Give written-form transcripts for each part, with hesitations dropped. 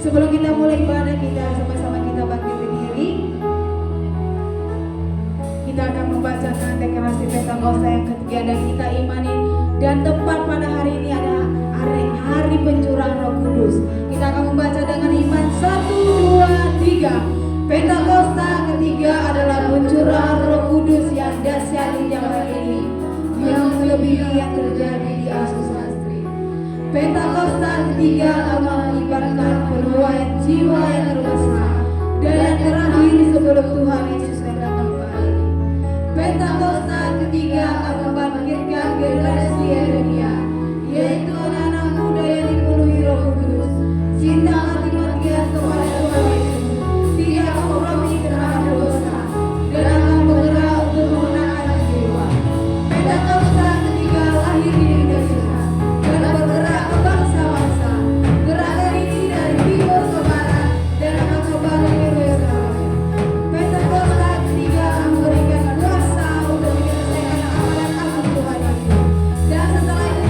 Sebelum kita mulai ibadah, kita sama-sama kita bangkit berdiri. Kita akan membacakan deklarasi Pentakosta yang ketiga dan kita imani dan tepat pada hari ini ada hari pencurahan Roh Kudus. Kita akan membaca dengan iman 1, 2, 3. Pentakosta ketiga adalah pencurahan Roh Kudus yang dahsyat di zaman ini, yang melebihi yang terjadi di Asus Astri. Pentakosta ketiga akan melibatkan penuaian jiwa yang terbesar dan yang terakhir sebelum Tuhan Yesus datang kembali. Pentakosta ketiga akan membangkitkan generasi Yeremia, yaitu anak-anak muda yang dipenuhi Roh Kudus, cinta mati matian kepada Tuhan Yesus, tidak kompromi terhadap dosa, dan akan bergerak untuk memenangkan jiwa. Pentakosta ketiga lahir di Indonesia dan bergerak ke bangsa-bangsa. Gerakan ini dari timur ke barat dan akan kembali ke Yerusalem. Pentakosta ketiga akan memberikan kuasa untuk menyelesaikan amalan agung Tuhan Yesus. Dan setelah itu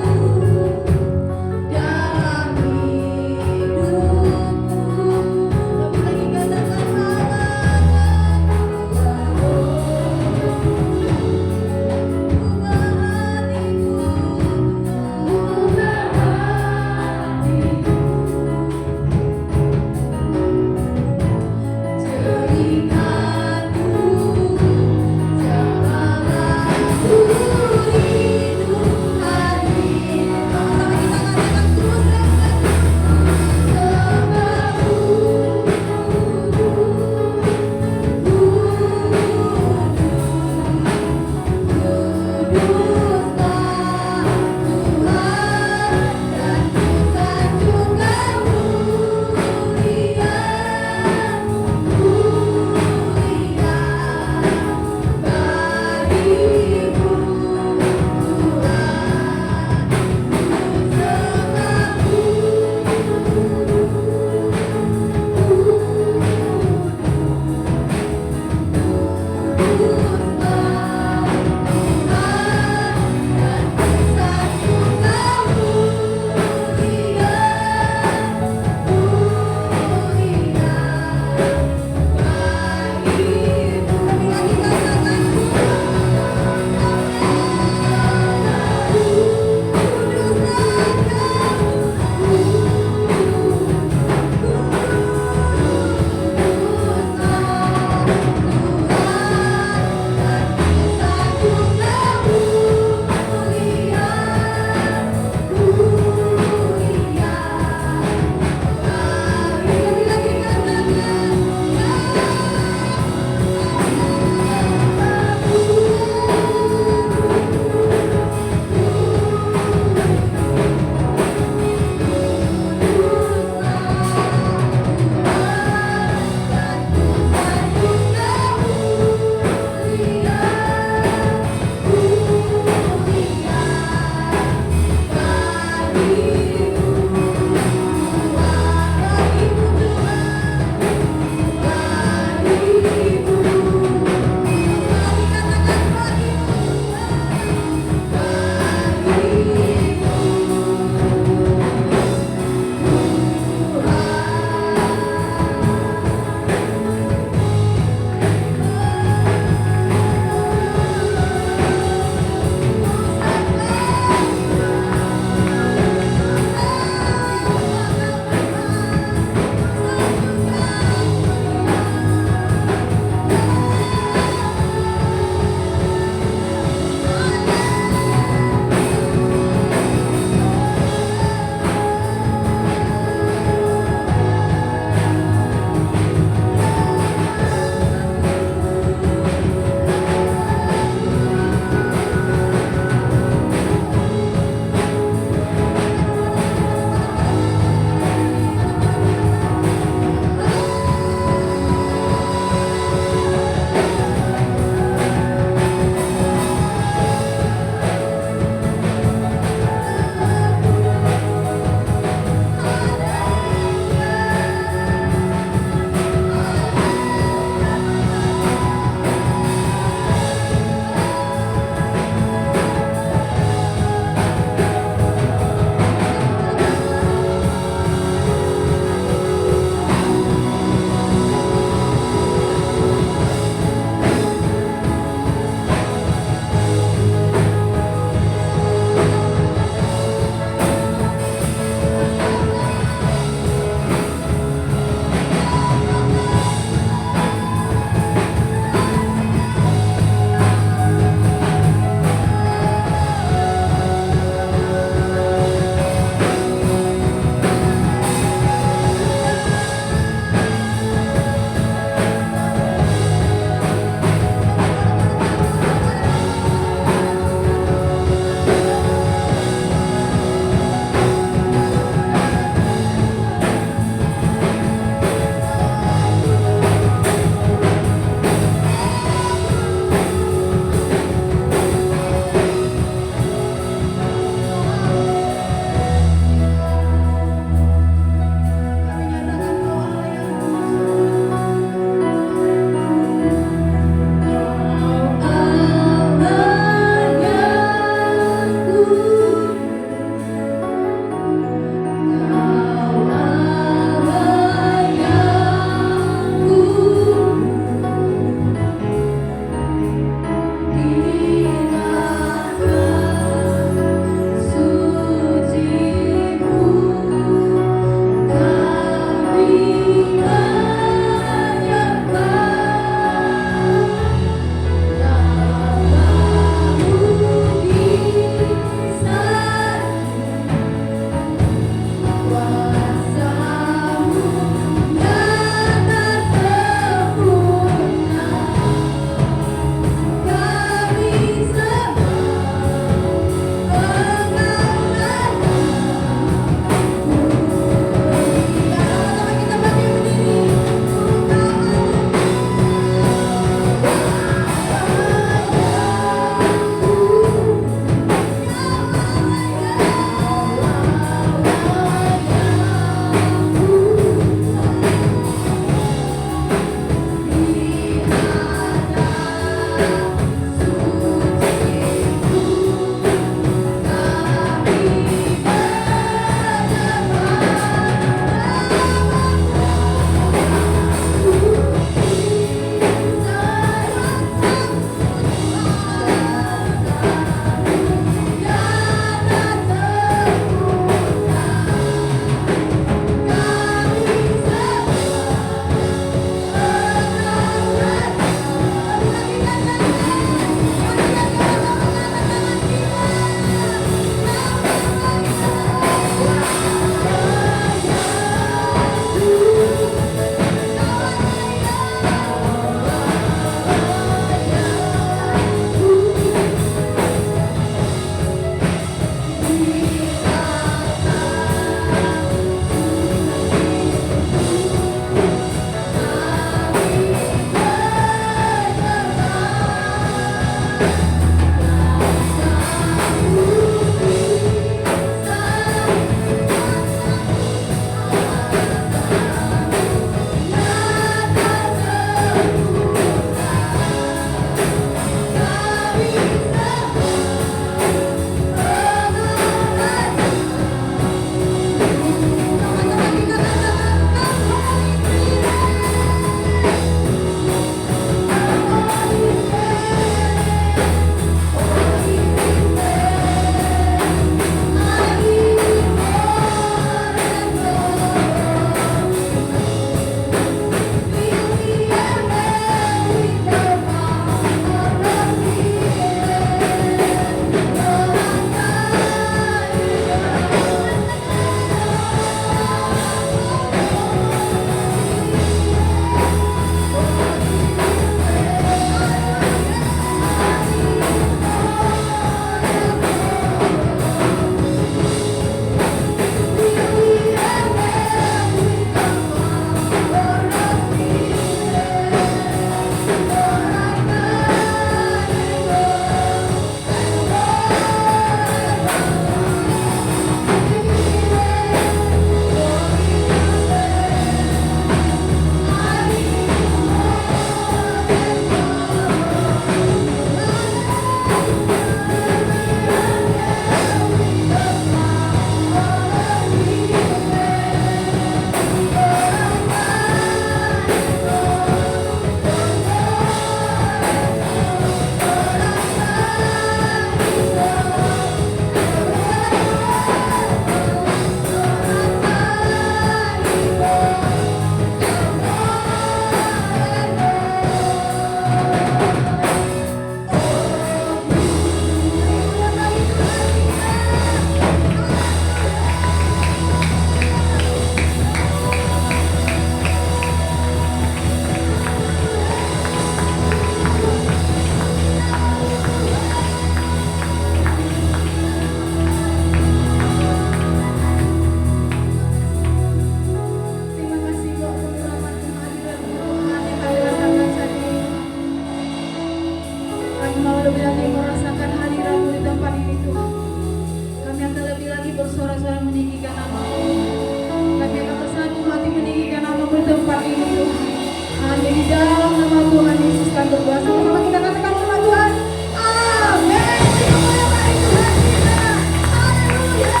akan berdoa sama-sama, kita katakan firman Tuhan. Amin. Dimuliakan Tuhan kita. Haleluya.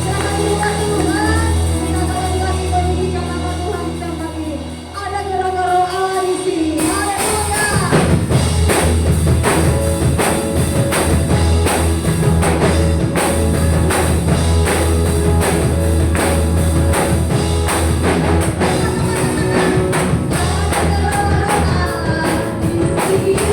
Silakan dibuka Tuhan. Kita akan lagi memujikan nama Tuhan di tempat ini. Ada gerangan roh Allah di sini. Haleluya. Di sini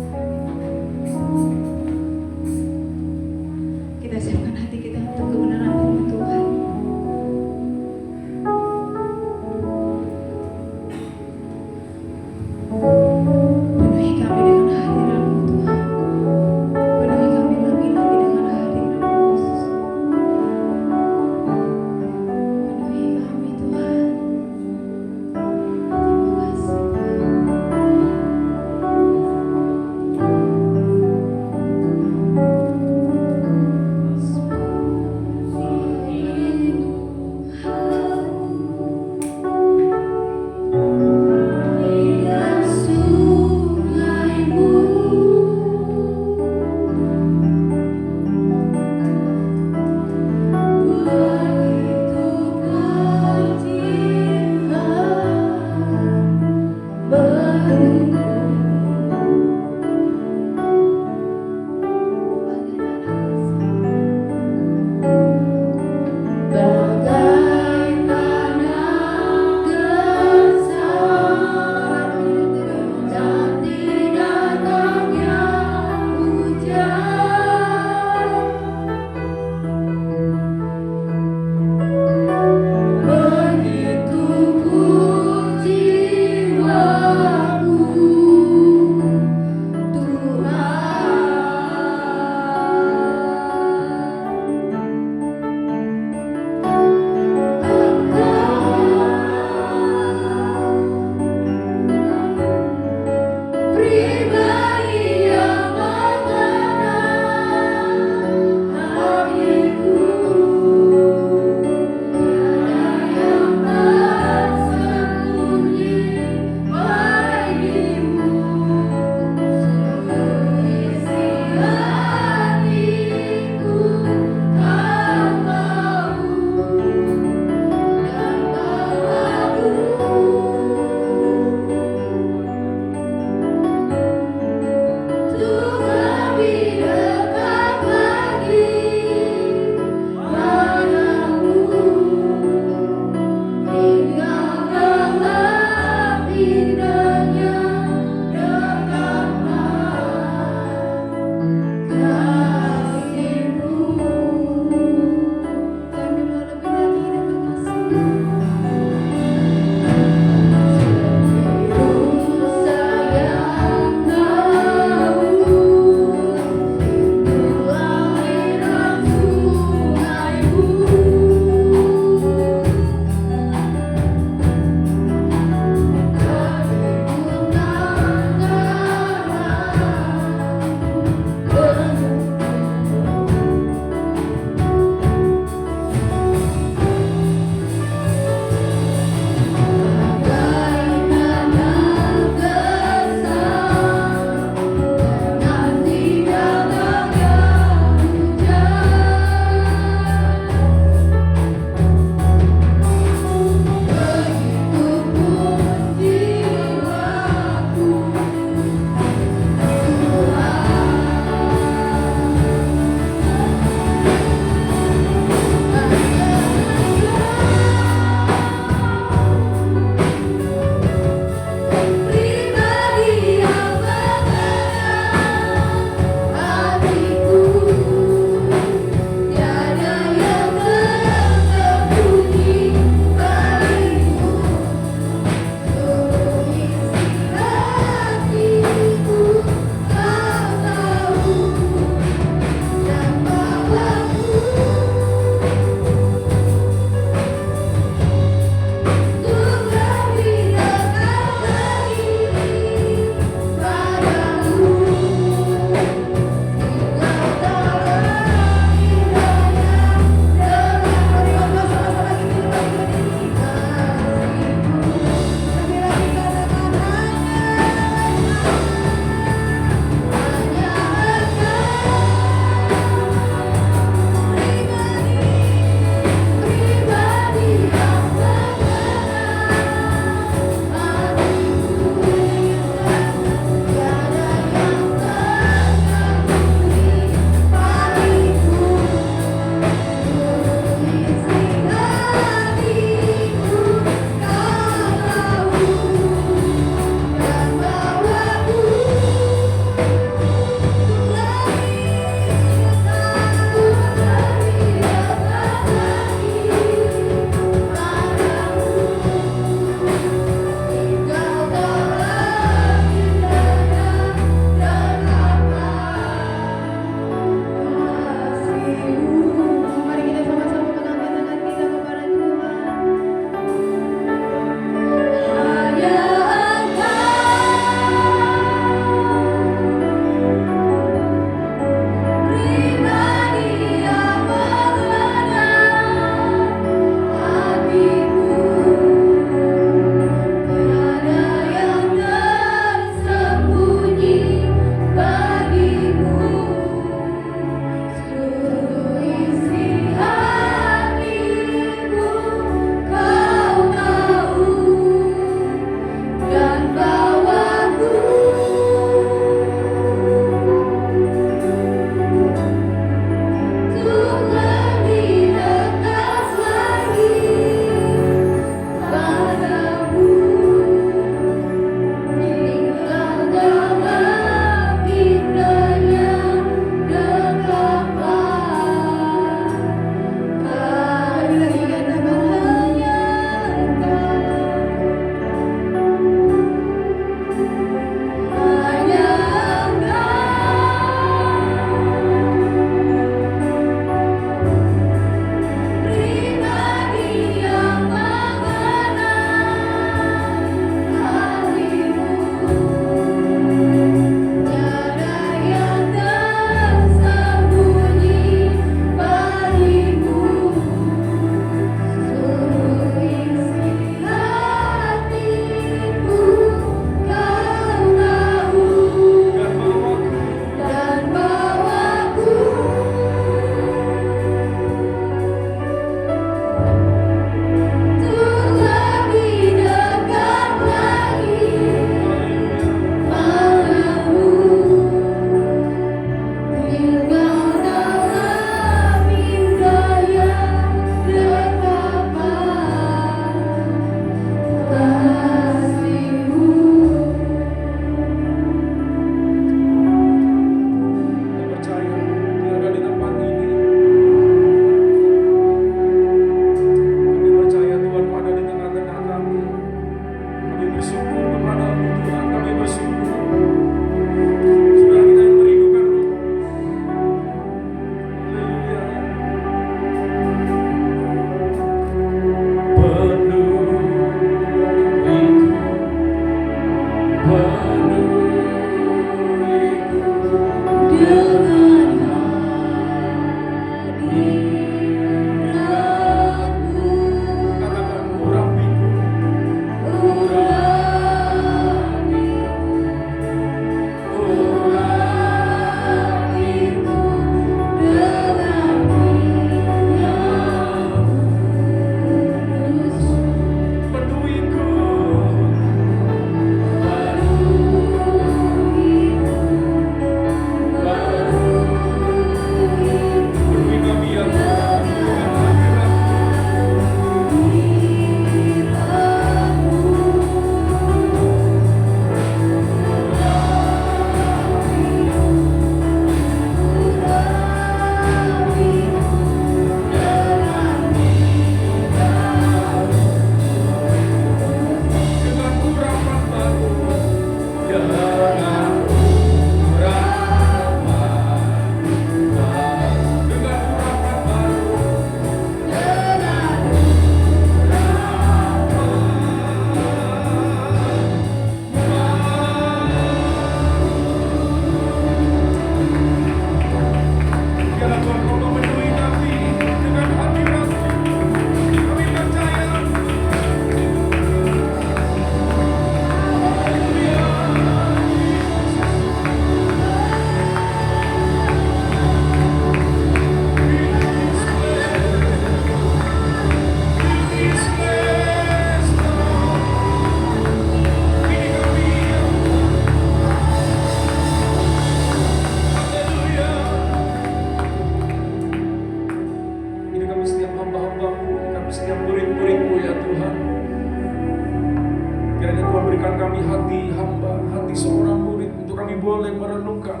Kiranya Tuhan berikan kami hati hamba, hati seorang murid, untuk kami boleh merenungkan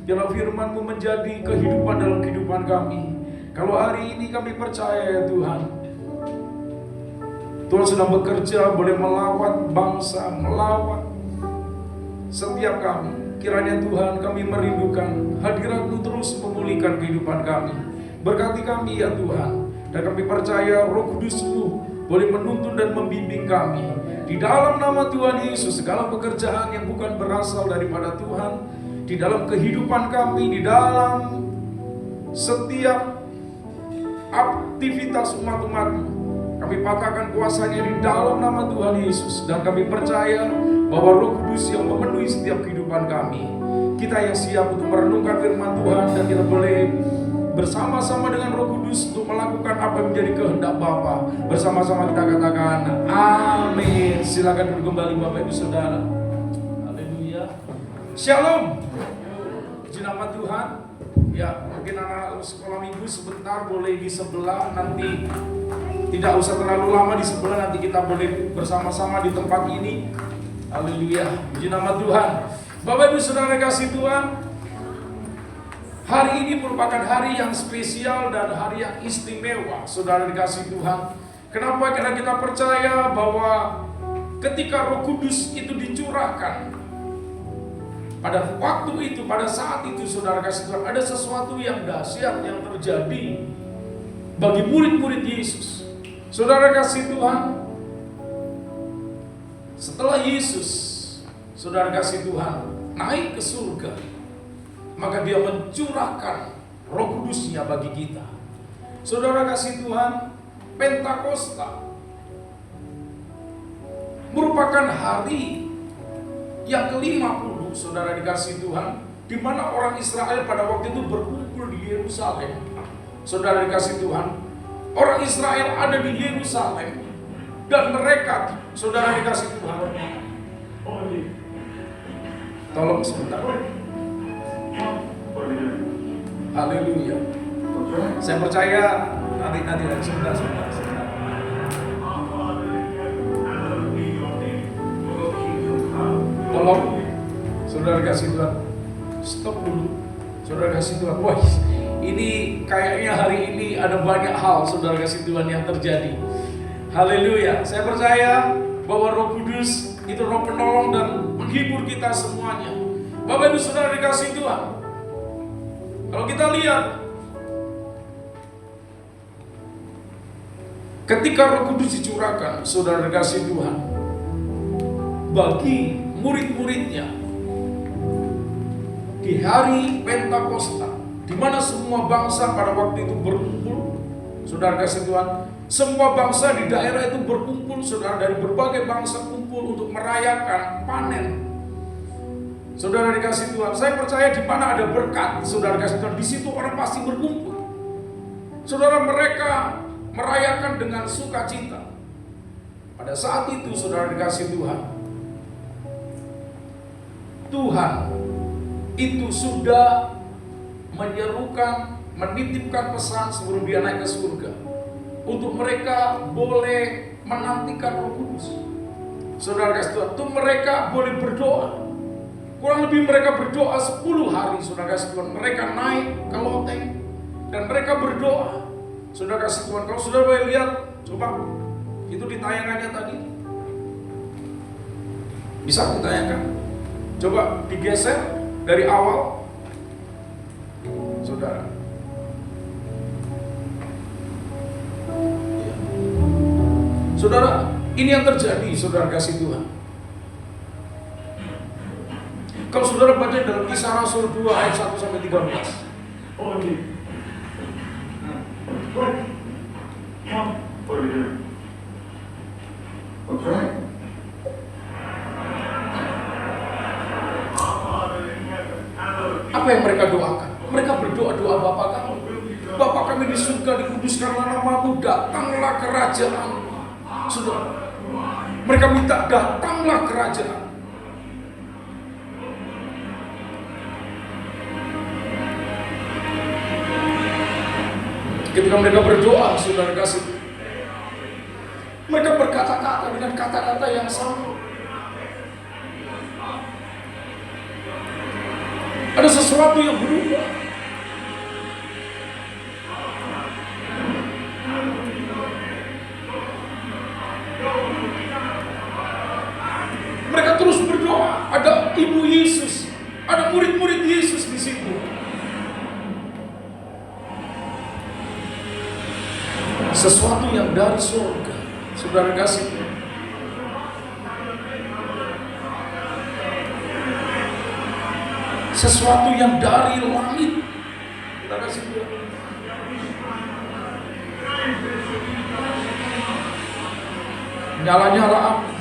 dalam firman-Mu menjadi kehidupan dalam kehidupan kami. Kalau hari ini kami percaya ya Tuhan, Tuhan sedang bekerja, boleh melawat bangsa, melawat setiap kami. Kiranya Tuhan, kami merindukan hadirat-Mu terus memulihkan kehidupan kami. Berkati kami ya Tuhan, dan kami percaya Roh Kudus-Mu boleh menuntun dan membimbing kami. Di dalam nama Tuhan Yesus, segala pekerjaan yang bukan berasal daripada Tuhan, di dalam kehidupan kami, di dalam setiap aktivitas umat-umat-Mu, kami patahkan kuasanya di dalam nama Tuhan Yesus. Dan kami percaya bahwa Roh Kudus yang memenuhi setiap kehidupan kami, kita yang siap untuk merenungkan firman Tuhan, dan kita boleh bersama-sama dengan Roh Kudus untuk melakukan apa yang menjadi kehendak Bapa. Bersama-sama kita katakan amin. Silakan duduk kembali Bapak Ibu Saudara. Haleluya. Shalom. Puji nama Tuhan. Ya, mungkin anak sekolah minggu sebentar boleh di sebelah, nanti tidak usah terlalu lama di sebelah, nanti kita boleh bersama-sama di tempat ini. Haleluya. Puji nama Tuhan. Bapak Ibu Saudara kasih Tuhan, hari ini merupakan hari yang spesial dan hari yang istimewa, saudara dikasih Tuhan. Kenapa? Karena kita percaya bahwa ketika Roh Kudus itu dicurahkan, pada waktu itu, pada saat itu, saudara kasih Tuhan, ada sesuatu yang dahsyat yang terjadi bagi murid-murid Yesus. Saudara kasih Tuhan, setelah Yesus, saudara kasih Tuhan, naik ke surga, maka Dia mencurahkan Roh Kudus-Nya bagi kita. Saudara kasih Tuhan, Pentakosta merupakan hari yang ke-50, saudara dikasih Tuhan, di mana orang Israel pada waktu itu berkumpul di Yerusalem. Saudara dikasih Tuhan, orang Israel ada di Yerusalem, dan mereka, saudara dikasih Tuhan, tolong sebentar. Haleluya. Saya percaya nanti sebentar. Tolong, saudara kasih Tuhan, stop dulu. Saudara kasih Tuhan, wah, ini kayaknya hari ini ada banyak hal, saudara kasih Tuhan, yang terjadi. Haleluya. Saya percaya bahwa Roh Kudus itu Roh penolong dan menghibur kita semuanya. Bapak Ibu Saudara dikasih Tuhan, kalau kita lihat, ketika Roh Kudus dicurahkan, saudara dikasih Tuhan, bagi murid-muridnya di hari Pentakosta, di mana semua bangsa pada waktu itu berkumpul, saudara kasih Tuhan, semua bangsa di daerah itu berkumpul, saudara, dari berbagai bangsa kumpul untuk merayakan panen. Saudara dikasih Tuhan, saya percaya di mana ada berkat, saudara dikasih Tuhan, di situ orang pasti berkumpul. Saudara, mereka merayakan dengan sukacita. Pada saat itu, saudara dikasih Tuhan, Tuhan itu sudah menyerukan, menitipkan pesan sebelum Dia naik ke surga, untuk mereka boleh menantikan Roh Kudus. Saudara kasih Tuhan, untuk mereka boleh berdoa. Kurang lebih mereka berdoa 10 hari, saudara kasih Tuhan. Mereka naik ke loteng dan mereka berdoa. Saudara kasih Tuhan, kalau saudara boleh lihat, coba itu di tayangannya tadi, bisa ditayangkan. Coba digeser dari awal, saudara. Saudara, ini yang terjadi, saudara kasih Tuhan. Kalau saudara baca dalam Kisah Rasul 2 ayat 1-13. Apa yang mereka doakan? Mereka berdoa, doa Bapa kami. Bapa kami di surga, dikuduskanlah nama-Mu, datanglah kerajaan. Saudara, mereka minta datanglah kerajaan. Ketika mereka berdoa, saudara kasih, mereka berkata-kata dengan kata-kata yang sama. Ada sesuatu yang berubah. Mereka terus berdoa. Ada ibu Yesus, ada murid-murid Yesus di situ. Sesuatu yang dari surga, saudara kasih. Sesuatu yang dari langit, kita kasih dia. Nyala-nyala api.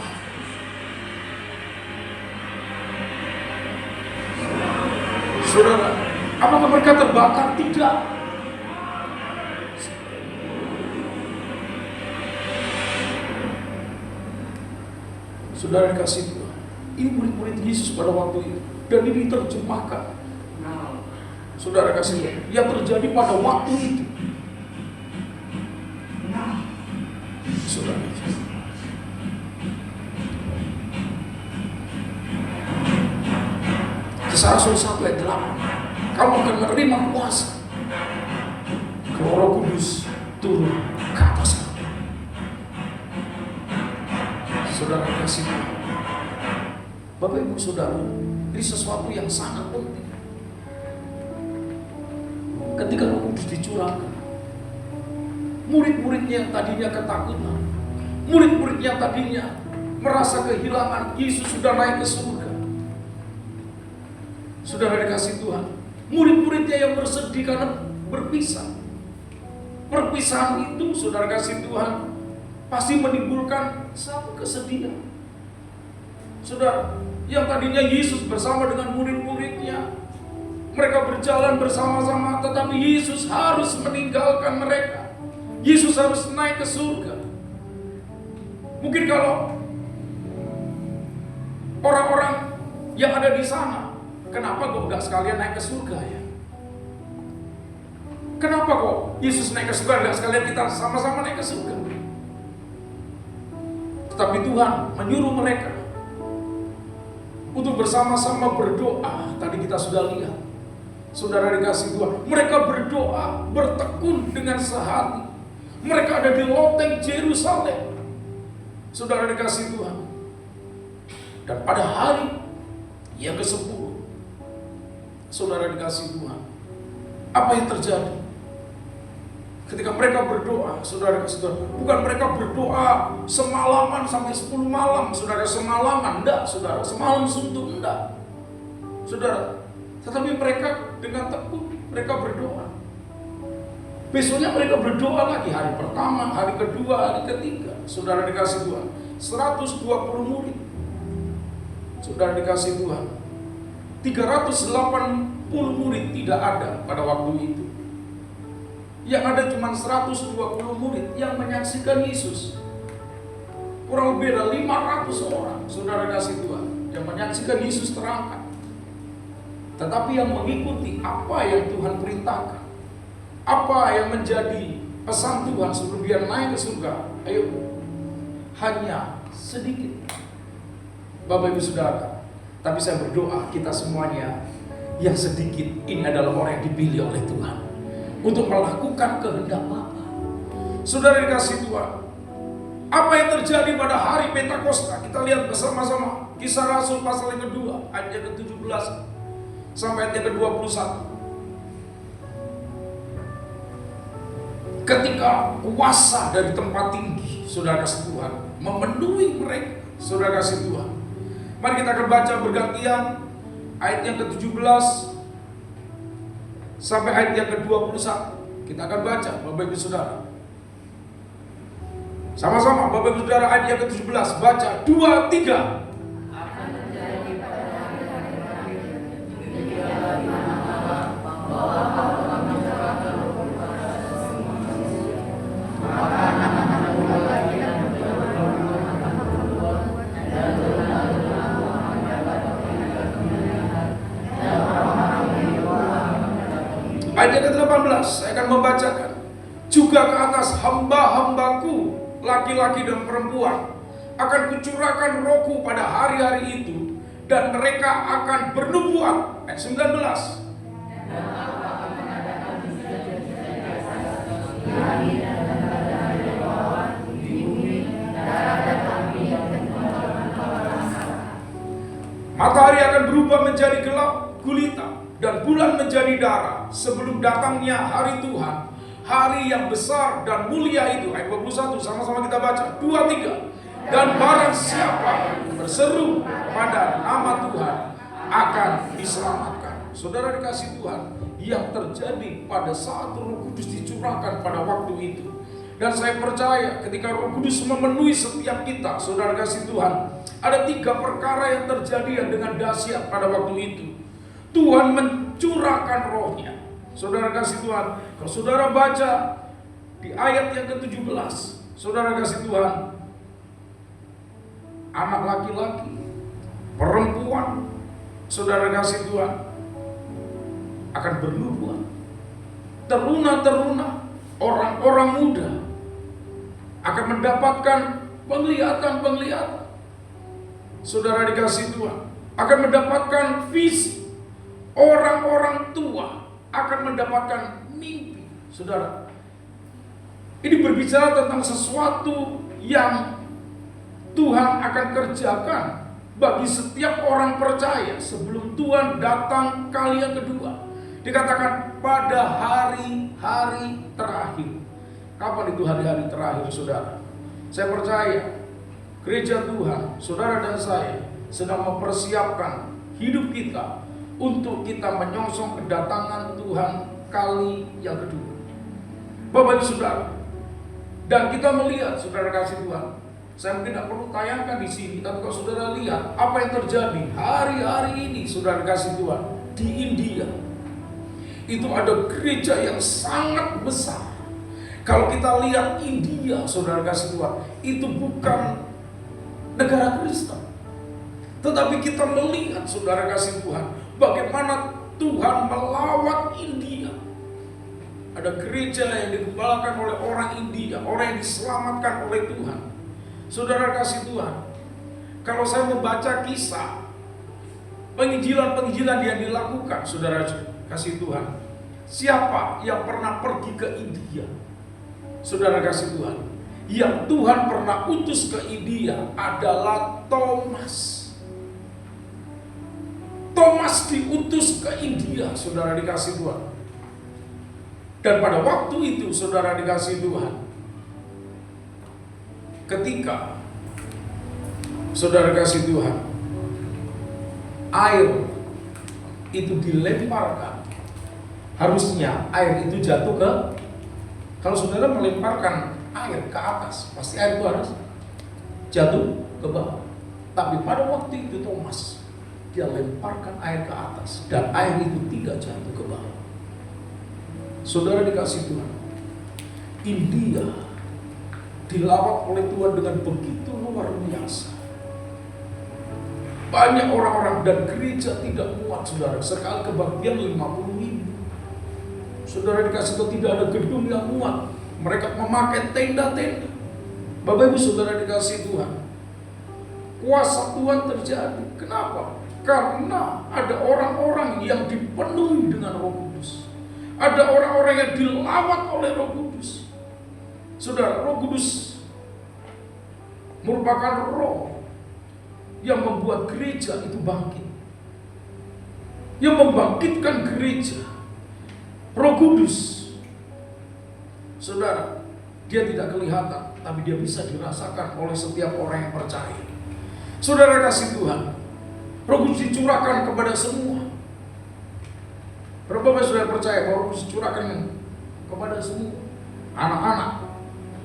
Saudara, apakah mereka terbakar? Tidak. Saudara kasih Tuhan, ini murid-murid Yesus pada waktu itu, dan ini diterjemahkan. Saudara kasih Tuhan, yang terjadi pada waktu itu. Saudara kasih. Kisah Rasul 1 ayat 8, kamu akan menerima kuasa kalau Roh Kudus turun ke atas kamu. Saudara kasih, Bapak Ibu Saudara, ini sesuatu yang sangat penting. Ketika Roh Kudus dicurahkan, murid-muridnya yang tadinya ketakutan, murid-murid yang tadinya merasa kehilangan, Yesus sudah naik ke surga. Saudara dikasih Tuhan, murid-muridnya yang bersedih karena berpisah. Perpisahan itu, saudara kasih Tuhan, pasti menimbulkan satu kesedihan. Saudara, yang tadinya Yesus bersama dengan murid-muridnya, mereka berjalan bersama-sama, tetapi Yesus harus meninggalkan mereka. Yesus harus naik ke surga. Mungkin kalau orang-orang yang ada di sana, kenapa kok nggak sekalian naik ke surga ya? Kenapa kok Yesus naik ke surga, nggak sekalian kita sama-sama naik ke surga? Tetapi Tuhan menyuruh mereka untuk bersama-sama berdoa. Tadi kita sudah lihat, saudara dikasih Tuhan, mereka berdoa, bertekun dengan sehati. Mereka ada di loteng Yerusalem, saudara dikasih Tuhan. Dan pada hari yang ke-10, saudara dikasih Tuhan, apa yang terjadi? Ketika mereka berdoa, saudara dikasih Tuhan, bukan mereka berdoa semalaman sampai 10 malam, saudara, semalaman, enggak, saudara, semalam suntuk, enggak, saudara. Tetapi mereka dengan tekun, mereka berdoa. Besoknya mereka berdoa lagi, hari pertama, hari kedua, hari ketiga, saudara dikasih Tuhan, 120 murid, saudara dikasih Tuhan, 380 murid tidak ada pada waktu itu. Yang ada cuma 120 murid yang menyaksikan Yesus. Kurang lebih ada 500 orang, saudara kasih Tuhan, yang menyaksikan Yesus terangkat. Tetapi yang mengikuti apa yang Tuhan perintahkan, apa yang menjadi pesan Tuhan sebelum dia naik ke surga, ayo, hanya sedikit. Bapak Ibu Saudara, tapi saya berdoa kita semuanya yang sedikit ini adalah orang yang dipilih oleh Tuhan untuk melakukan kehendak Bapa. Saudara dikasih Tuhan, apa yang terjadi pada hari Pentakosta? Kita lihat bersama-sama Kisah Rasul pasal yang kedua, ayat yang ke-17 sampai ayat yang ke-21. Ketika kuasa dari tempat tinggi, saudara kasih Tuhan, memenuhi mereka, saudara kasih Tuhan. Mari kita akan baca bergantian ayat yang ke-17 sampai ayat yang ke-21. Kita akan baca, Bapak Ibu Saudara. Sama-sama, Bapak Ibu Saudara, ayat yang ke-17. Baca, 2, 3. Ayat yang ke-18, saya akan membacakan. Juga ke atas hamba-hambaku, laki-laki dan perempuan, akan kucurahkan rohku pada hari-hari itu, dan mereka akan bernubuat. Ayat 19. Matahari akan berubah menjadi gelap gulita dan bulan menjadi darah sebelum datangnya hari Tuhan, hari yang besar dan mulia itu. Ayat 21, sama-sama kita baca. 2, 3. Dan barang siapa berseru pada nama Tuhan akan diselamatkan. Saudara dikasih Tuhan, yang terjadi pada saat Roh Kudus dicurahkan pada waktu itu. Dan saya percaya ketika Roh Kudus memenuhi setiap kita, saudara kasih Tuhan, ada 3 perkara yang terjadi yang dengan dahsyat pada waktu itu. Tuhan mencurahkan rohnya. Saudara kasih Tuhan, kalau saudara baca di ayat yang ke-17, saudara kasih Tuhan, anak laki-laki, perempuan, saudara kasih Tuhan, akan bernubuat. Teruna-teruna, orang-orang muda akan mendapatkan penglihatan-penglihatan. Saudara dikasih Tuhan, akan mendapatkan visi. Orang-orang tua akan mendapatkan mimpi. Saudara, ini berbicara tentang sesuatu yang Tuhan akan kerjakan bagi setiap orang percaya sebelum Tuhan datang kali yang kedua. Dikatakan pada hari-hari terakhir. Kapan itu hari-hari terakhir, saudara? Saya percaya gereja Tuhan, saudara dan saya sedang mempersiapkan hidup kita untuk kita menyongsong kedatangan Tuhan kali yang kedua. Bapak Ibu Saudara, dan kita melihat, saudara kasih Tuhan, saya mungkin tidak perlu tayangkan di sini, tapi kalau saudara lihat apa yang terjadi hari-hari ini, saudara kasih Tuhan, di India, itu ada gereja yang sangat besar. Kalau kita lihat India, saudara kasih Tuhan, itu bukan negara Kristen, tetapi kita melihat, saudara kasih Tuhan, bagaimana Tuhan melawat India. Ada gereja yang digembalakan oleh orang India, orang yang diselamatkan oleh Tuhan. Saudara kasih Tuhan, kalau saya membaca kisah penginjilan-penginjilan yang dilakukan, saudara kasih Tuhan, siapa yang pernah pergi ke India? Saudara kasih Tuhan, yang Tuhan pernah utus ke India adalah Thomas. Thomas diutus ke India, saudara dikasih Tuhan. Dan pada waktu itu, saudara dikasih Tuhan, ketika saudara kasih Tuhan, air itu dilemparkan, harusnya air itu jatuh ke, kalau saudara melemparkan air ke atas, pasti air itu harus jatuh ke bawah. Tapi pada waktu itu Thomas, dia lemparkan air ke atas dan air itu tidak jatuh ke bawah. Saudara dikasih Tuhan, India dilawat oleh Tuhan dengan begitu luar biasa. Banyak orang-orang dan gereja tidak muat, saudara. Sekali kebagian 50.000. Saudara dikasih Tuhan, tidak ada gedung yang muat. Mereka memakai tenda-tenda. Bapak Ibu saudara dikasih Tuhan, kuasa Tuhan terjadi. Kenapa? Karena ada orang-orang yang dipenuhi dengan Roh Kudus. Ada orang-orang yang dilawat oleh Roh Kudus. Saudara, Roh Kudus merupakan roh yang membuat gereja itu bangkit. Yang membangkitkan gereja. Roh Kudus, saudara, dia tidak kelihatan, tapi dia bisa dirasakan oleh setiap orang yang percaya. Saudara kasih Tuhan, Roh Kudus dicurahkan kepada semua. Berapa saudara percaya bahwa Roh Kudus dicurahkan kepada semua? Anak-anak,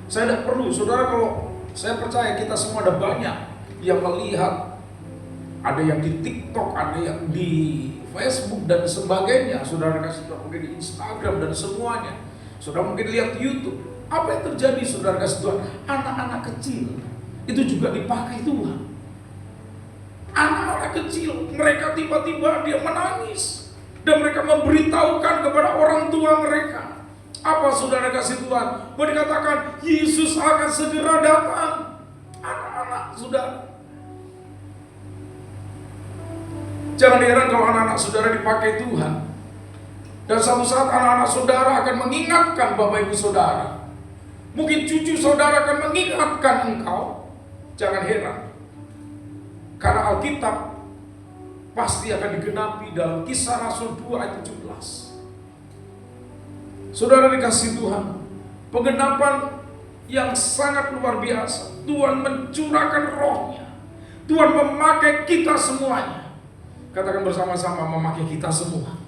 saya tidak perlu, saudara, kalau saya percaya kita semua ada banyak yang melihat, ada yang di TikTok, ada yang di Facebook dan sebagainya. Saudara kasih Tuhan, mungkin di Instagram dan semuanya. Saudara mungkin lihat YouTube. Apa yang terjadi, saudara kasih Tuhan? Anak-anak kecil itu juga dipakai Tuhan. Anak-anak kecil, mereka tiba-tiba dia menangis dan mereka memberitahukan kepada orang tua mereka. Apa saudara kasih Tuhan? Boleh dikatakan Yesus akan segera datang. Anak-anak, saudara. Jangan heran kalau anak-anak saudara dipakai Tuhan. Dan suatu saat anak-anak saudara akan mengingatkan Bapak Ibu saudara. Mungkin cucu saudara akan mengingatkan engkau. Jangan heran. Karena Alkitab pasti akan digenapi dalam Kisah Rasul 2 ayat 17. Saudara dikasih Tuhan, penggenapan yang sangat luar biasa. Tuhan mencurahkan rohnya. Tuhan memakai kita semuanya. Katakan bersama-sama, memakai kita semua.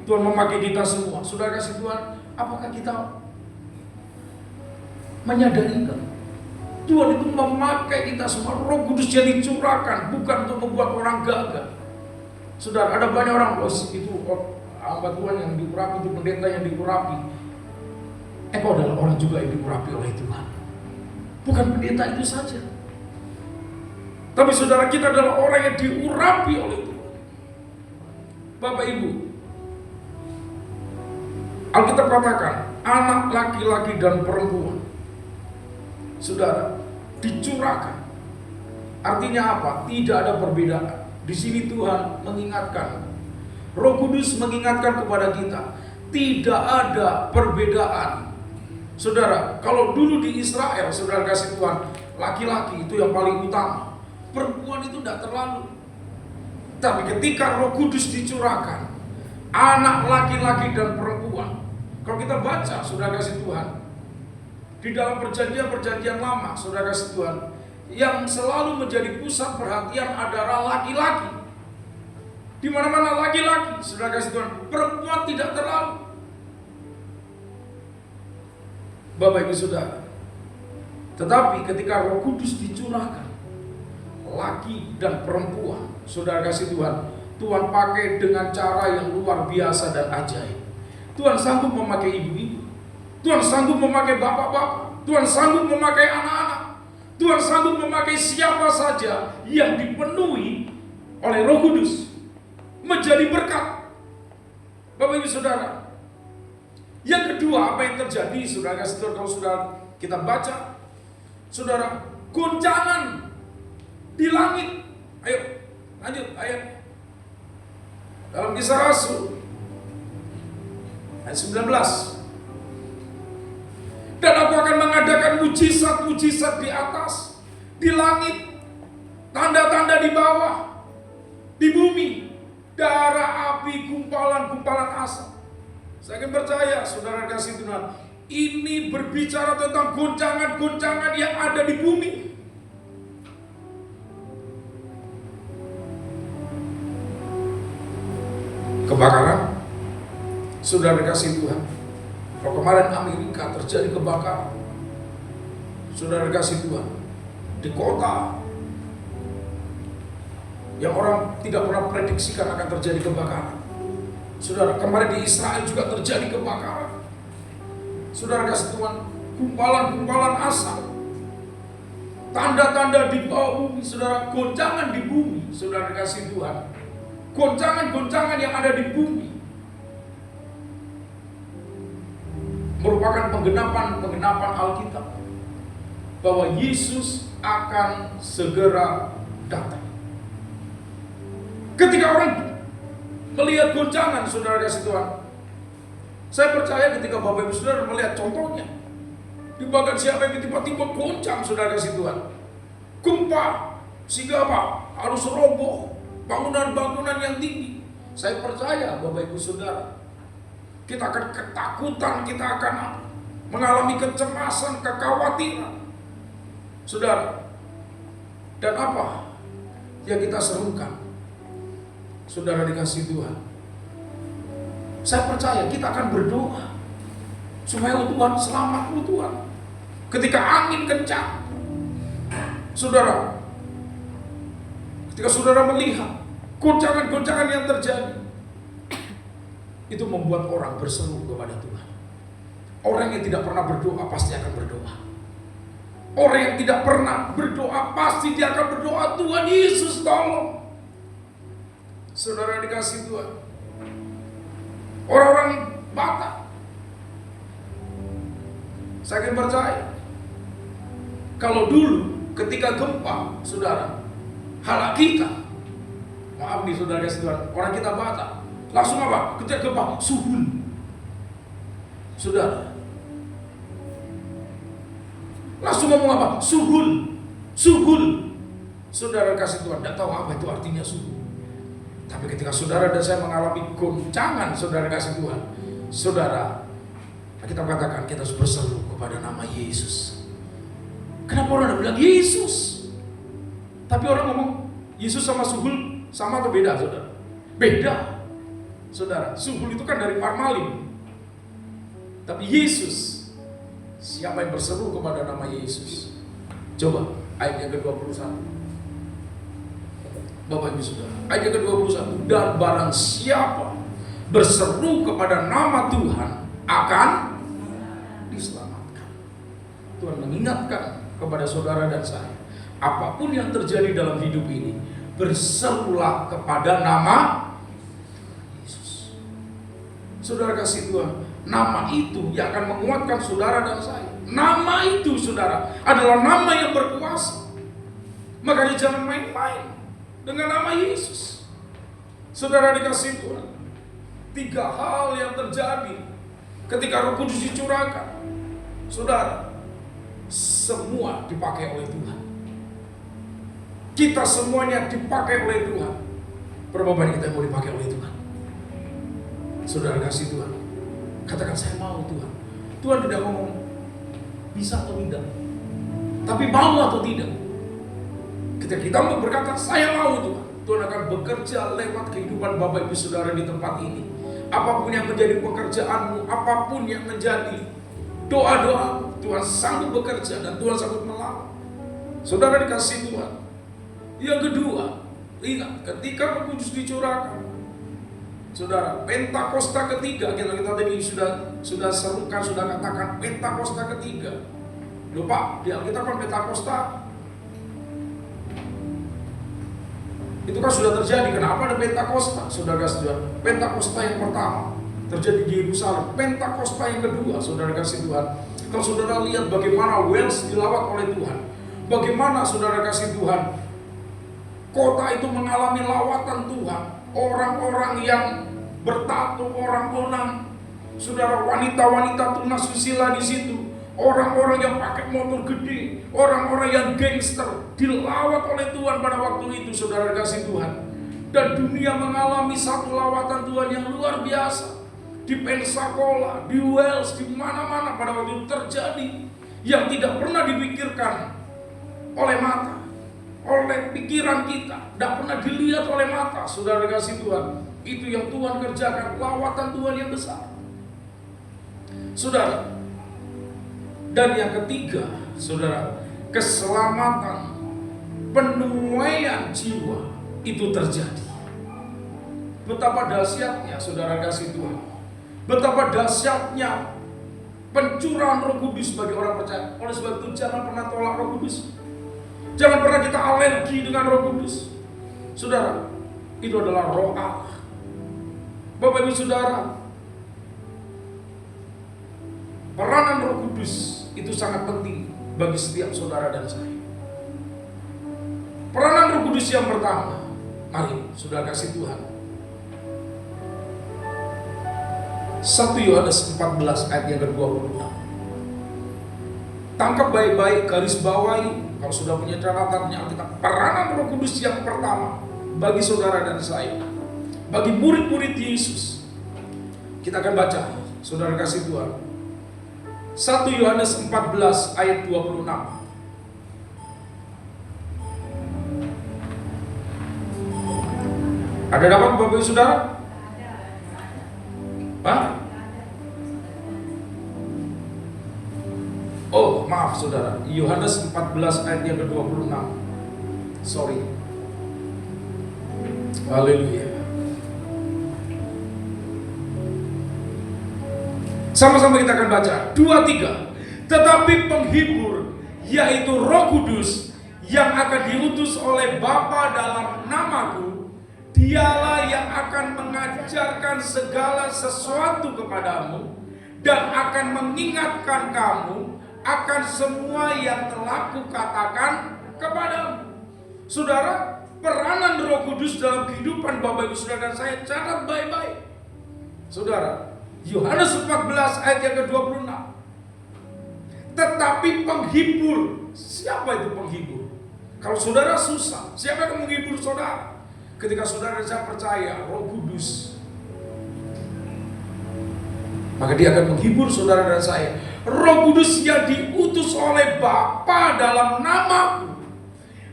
Tuhan memakai kita semua. Saudara kasih Tuhan, apakah kita menyadari enggak? Tuhan itu memakai kita semua. Roh Kudus yang dicurahkan bukan untuk membuat orang gagal. Saudara, ada banyak orang, itu hamba Tuhan yang diurapi, itu pendeta yang diurapi. Engkau adalah orang juga yang diurapi oleh Tuhan. Bukan pendeta itu saja. Tapi saudara, kita adalah orang yang diurapi oleh Tuhan. Bapak Ibu, Alkitab katakan, anak laki-laki dan perempuan, saudara, dicurahkan. Artinya apa? Tidak ada perbedaan. Di sini Tuhan mengingatkan, Roh Kudus mengingatkan kepada kita, tidak ada perbedaan. Saudara, kalau dulu di Israel, saudara kasih Tuhan, laki-laki itu yang paling utama, perempuan itu tidak terlalu. Tapi ketika Roh Kudus dicurahkan, anak laki-laki dan perempuan, kalau kita baca, saudara kasih Tuhan, di dalam perjanjian lama, saudara kasih Tuhan, yang selalu menjadi pusat perhatian adalah laki-laki. Di mana-mana laki-laki, saudara kasih Tuhan, perempuan tidak terlalu. Bapak Ibu Saudara, tetapi ketika Roh Kudus dicurahkan, laki dan perempuan, saudara kasih Tuhan, Tuhan pakai dengan cara yang luar biasa dan ajaib. Tuhan sanggup memakai ibu-ibu, Tuhan sanggup memakai bapak-bapak, Tuhan sanggup memakai anak-anak, Tuhan sanggup memakai siapa saja yang dipenuhi oleh Roh Kudus menjadi berkat. Bapak Ibu Saudara, yang kedua, apa yang terjadi, saudara kasih Tuhan, kalau sudah kita baca, saudara, goncangan di langit. Ayo, lanjut ayat. Dalam Kisah Rasul ayat 19. Dan aku akan mengadakan mujizat-mujizat di atas, di langit, tanda-tanda di bawah, di bumi, darah, api, gumpalan-gumpalan asap. Saya akan percaya, saudara kasih Tuhan, ini berbicara tentang goncangan-goncangan yang ada di bumi. Kebakaran, saudara kasih Tuhan. Kalau kemarin Amerika terjadi kebakaran, saudara kasih Tuhan, di kota yang orang tidak pernah prediksikan akan terjadi kebakaran. Saudara, kemarin di Israel juga terjadi kebakaran. Saudara kasih Tuhan, gumpalan-gumpalan asap, tanda-tanda di bawah bumi, saudara, goncangan di bumi, saudara kasih Tuhan, goncangan-goncangan yang ada di bumi merupakan penggenapan Alkitab bahwa Yesus akan segera datang. Ketika orang melihat goncangan, saudara kasih Tuhan, saya percaya ketika Bapak Ibu Saudara melihat contohnya, di bagian siapa yang tiba-tiba goncang, saudara kasih Tuhan, gempa, sehingga apa? Harus roboh bangunan-bangunan yang tinggi. Saya percaya Bapak Ibu Saudara, kita akan ketakutan, kita akan mengalami kecemasan, kekhawatiran, saudara. Dan apa yang kita serukan, saudara dikasih Tuhan, saya percaya kita akan berdoa supaya Tuhan selamat Tuhan. Ketika angin kencang, saudara, ketika saudara melihat goncangan-goncangan yang terjadi, itu membuat orang berseru kepada Tuhan. Orang yang tidak pernah berdoa pasti akan berdoa. Orang yang tidak pernah berdoa pasti dia akan berdoa, Tuhan Yesus tolong. Saudara dikasih Tuhan, orang-orang Batak, saya akan percaya, kalau dulu ketika gempa, saudara, halak kita Maaf nih saudara kasih Tuhan, orang kita Batak langsung apa? Ketika gempa, suhul. Saudara, langsung ngomong apa? Suhul, suhul. Saudara kasih Tuhan, tidak tahu apa itu artinya suhul. Tapi ketika saudara dan saya mengalami goncangan, saudara kasih Tuhan, saudara, kita katakan kita harus berseru kepada nama Yesus. Kenapa orang bilang Yesus? Tapi orang ngomong Yesus sama suhul sama atau beda, saudara? Beda. Saudara, suhul itu kan dari parmalin. Tapi Yesus, siapa yang berseru kepada nama Yesus? Coba ayat yang ke-21. Bapak Ibu Saudara, ayat yang ke-21. Dan barang siapa berseru kepada nama Tuhan akan diselamatkan. Tuhan mengingatkan kepada saudara dan saya, apapun yang terjadi dalam hidup ini, berserulah kepada nama Yesus. Saudara kasih Tuhan, nama itu yang akan menguatkan saudara dan saya. Nama itu saudara adalah nama yang berkuasa. Makanya jangan main-main dengan nama Yesus. Saudara dikasih Tuhan, 3 hal yang terjadi ketika Roh Kudus dicurahkan. Saudara, semua dipakai oleh Tuhan. Kita semuanya dipakai oleh Tuhan. Berapa banyak kita yang mau dipakai oleh Tuhan? Saudara kasih Tuhan, katakan saya mau Tuhan. Tuhan tidak ngomong bisa atau tidak, tapi mau atau tidak. Ketika kita mau berkata saya mau Tuhan, Tuhan akan bekerja lewat kehidupan Bapak Ibu Saudara di tempat ini. Apapun yang menjadi pekerjaanmu, apapun yang menjadi doa-doa, Tuhan sanggup bekerja dan Tuhan sanggup melawan. Saudara dikasih Tuhan. Yang kedua, ingat ketika Roh Kudus dicurahkan, saudara, Pentakosta ketiga, kita tadi sudah serukan, sudah katakan Pentakosta ketiga. Lupa di Alkitab kan Pentakosta itu kan sudah terjadi. Kenapa ada Pentakosta? Saudara kasih Tuhan, Pentakosta yang pertama terjadi di Yerusalem. Pentakosta yang kedua, saudara kasih Tuhan, kalau saudara lihat bagaimana Wales dilawat oleh Tuhan, bagaimana saudara kasih Tuhan, kota itu mengalami lawatan Tuhan. Orang-orang yang bertato, orang-orang, saudara, wanita-wanita tunasusila di situ, orang-orang yang pakai motor gede, orang-orang yang gangster dilawat oleh Tuhan pada waktu itu, saudara kasih Tuhan. Dan dunia mengalami satu lawatan Tuhan yang luar biasa. Di Pensacola, di Wales, di mana-mana pada waktu itu terjadi yang tidak pernah dipikirkan oleh mata, oleh pikiran kita, tidak pernah dilihat oleh mata, saudara kasih Tuhan. Itu yang Tuhan kerjakan, lawatan Tuhan yang besar, saudara. Dan yang ketiga, saudara, keselamatan, penuaian jiwa itu terjadi. Betapa dahsyatnya, saudara kasih Tuhan, betapa dahsyatnya pencurahan Roh Kudus bagi orang percaya. Oleh sebab itu jangan pernah tolak Roh Kudus. Jangan pernah kita alergi dengan Roh Kudus. Saudara, itu adalah Roh Allah. Bapak Ibu Saudara, peranan Roh Kudus itu sangat penting bagi setiap saudara dan saya. Peranan Roh Kudus yang pertama, mari saudara kasih Tuhan, 1 Yohanes 14 ayat yang ke-26. Tangkap baik-baik, garis bawahi. Kalau sudah punya catatannya, kita peranan Roh Kudus yang pertama bagi saudara dan saya, bagi murid-murid Yesus. Kita akan baca, saudara kasih Tuhan, 1 Yohanes 14 ayat 26. Ada dapat Bapak Ibu Saudara? Pak? Oh, maaf saudara, Yohanes 14 ayat yang ke-26. Sorry. Haleluya. Sama-sama kita akan baca 2-3. Tetapi penghibur, yaitu Roh Kudus, yang akan diutus oleh Bapa dalam namaku, Dialah yang akan mengajarkan segala sesuatu kepadamu dan akan mengingatkan kamu akan semua yang telah kukatakan kepadamu. Saudara, peranan Roh Kudus dalam kehidupan Bapak Ibu Saudara dan saya, catat baik-baik. Saudara, Yohanes 14 ayat yang ke-26. Tetapi penghibur, siapa itu penghibur? Kalau saudara susah, siapa yang menghibur saudara? Ketika saudara dan saya percaya Roh Kudus, maka dia akan menghibur saudara dan saya. Roh Kudus yang diutus oleh Bapa dalam namaku,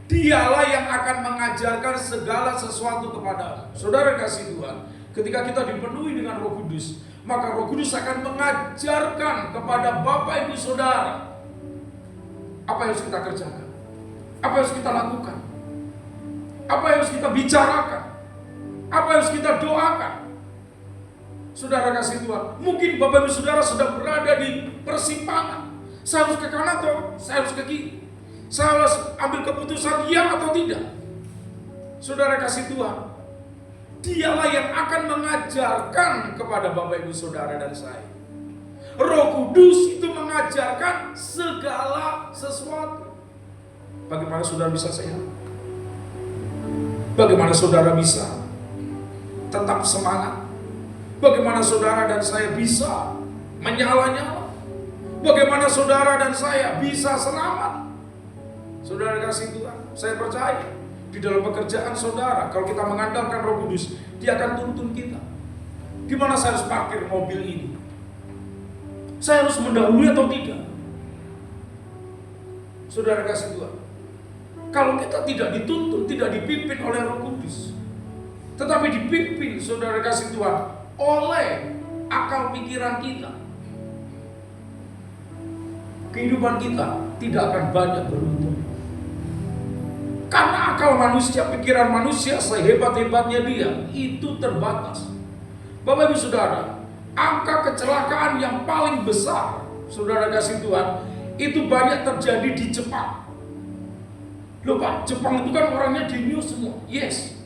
dialah yang akan mengajarkan segala sesuatu kepada saudara kasih Tuhan. Ketika kita dipenuhi dengan Roh Kudus, maka Roh Kudus akan mengajarkan kepada Bapak Ibu Saudara apa yang harus kita kerjakan, apa yang harus kita lakukan, apa yang harus kita bicarakan, apa yang harus kita doakan. Saudara kasih Tuhan, mungkin Bapak Ibu Saudara sedang berada di persimpangan. Saya harus ke kanan atau saya harus ke kiri? Saya harus ambil keputusan ya atau tidak? Saudara kasih Tuhan, dialah yang akan mengajarkan kepada Bapak Ibu Saudara dan saya. Roh Kudus itu mengajarkan segala sesuatu. Bagaimana saudara bisa sehat? Bagaimana saudara bisa tetap semangat? Bagaimana saudara dan saya bisa menyala-nyala? Bagaimana saudara dan saya bisa selamat? Saudara kasih Tuhan, saya percaya di dalam pekerjaan saudara, kalau kita mengandalkan Roh Kudus, dia akan tuntun kita. Di mana saya harus parkir mobil ini? Saya harus mendahului atau tidak? Saudara kasih Tuhan, kalau kita tidak dituntun, tidak dipimpin oleh Roh Kudus, tetapi dipimpin, saudara kasih Tuhan, oleh akal pikiran kita, kehidupan kita tidak akan banyak beruntung. Karena akal manusia, pikiran manusia sehebat-hebatnya dia, itu terbatas. Bapak Ibu Saudara, angka kecelakaan yang paling besar, saudara kasih Tuhan, itu banyak terjadi di Jepang. Loh Pak, Jepang itu kan orangnya jenius semua. Yes.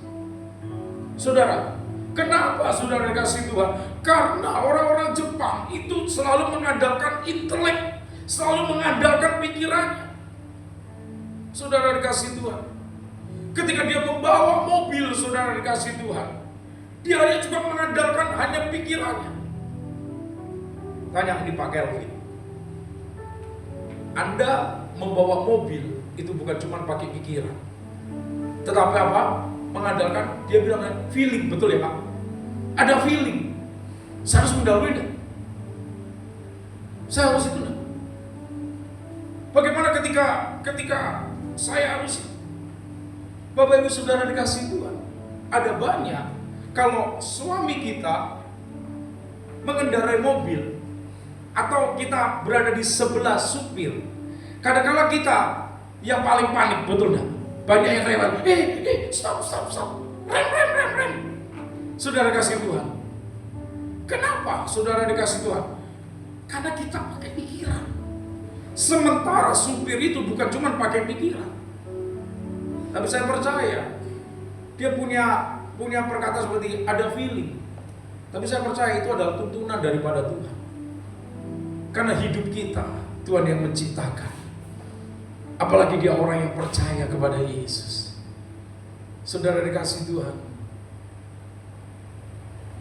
Saudara, kenapa saudara kasih Tuhan? Karena orang-orang Jepang itu selalu mengandalkan intelek, selalu mengandalkan pikirannya. Saudara dikasih Tuhan, ketika dia membawa mobil, saudara dikasih Tuhan, dia hanya cuma mengandalkan hanya pikirannya. Tanya di Pak Kelvin, Anda membawa mobil itu bukan cuma pakai pikiran, tetapi apa? Mengandalkan, dia bilang feeling, betul ya Pak? Ada feeling. Saya harus mendahului deh. Saya harus itu. Bagaimana ketika saya harus, Bapak Ibu Saudara dikasih Tuhan, ada banyak kalau suami kita mengendarai mobil atau kita berada di sebelah supir, kadang-kadang kita yang paling panik, betul enggak? Banyak yang rewel, stop, rem. Saudara kasih Tuhan, kenapa saudara dikasih Tuhan? Karena kita pakai pikiran. Sementara supir itu bukan cuma pakai pikiran, tapi saya percaya dia punya perkataan seperti ada feeling. Tapi saya percaya itu adalah tuntunan daripada Tuhan. Karena hidup kita Tuhan yang menciptakan. Apalagi dia orang yang percaya kepada Yesus. Saudara dikasih Tuhan,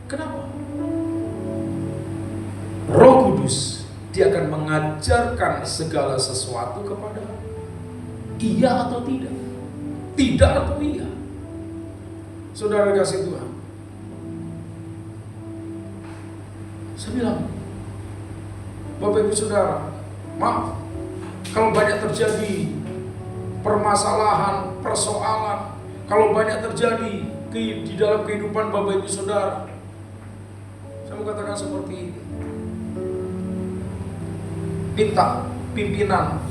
kenapa? Roh Kudus, dia akan mengajarkan segala sesuatu kepada iya atau tidak, tidak atau iya. Saudara dikasih Tuhan, saya bilang, Bapak Ibu Saudara, maaf kalau banyak terjadi permasalahan, persoalan, kalau banyak terjadi di dalam kehidupan Bapak Ibu Saudara, saya mau katakan seperti ini. Minta pimpinan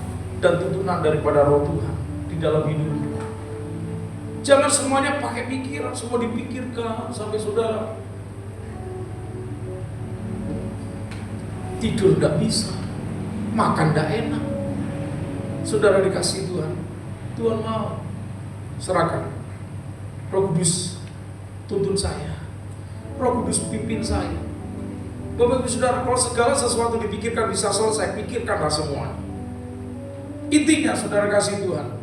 dan tuntunan daripada Roh Tuhan di dalam hidupmu. Jangan semuanya pakai pikiran, semua dipikirkan sampai saudara tidur tidak bisa, makan tidak enak. Saudara dikasih Tuhan, Tuhan mau serahkan Roh Kudus tuntun saya, Roh Kudus pimpin saya. Bapak Ibu Saudara, kalau segala sesuatu dipikirkan bisa selesai, pikirkanlah semua. Intinya saudara kasih Tuhan,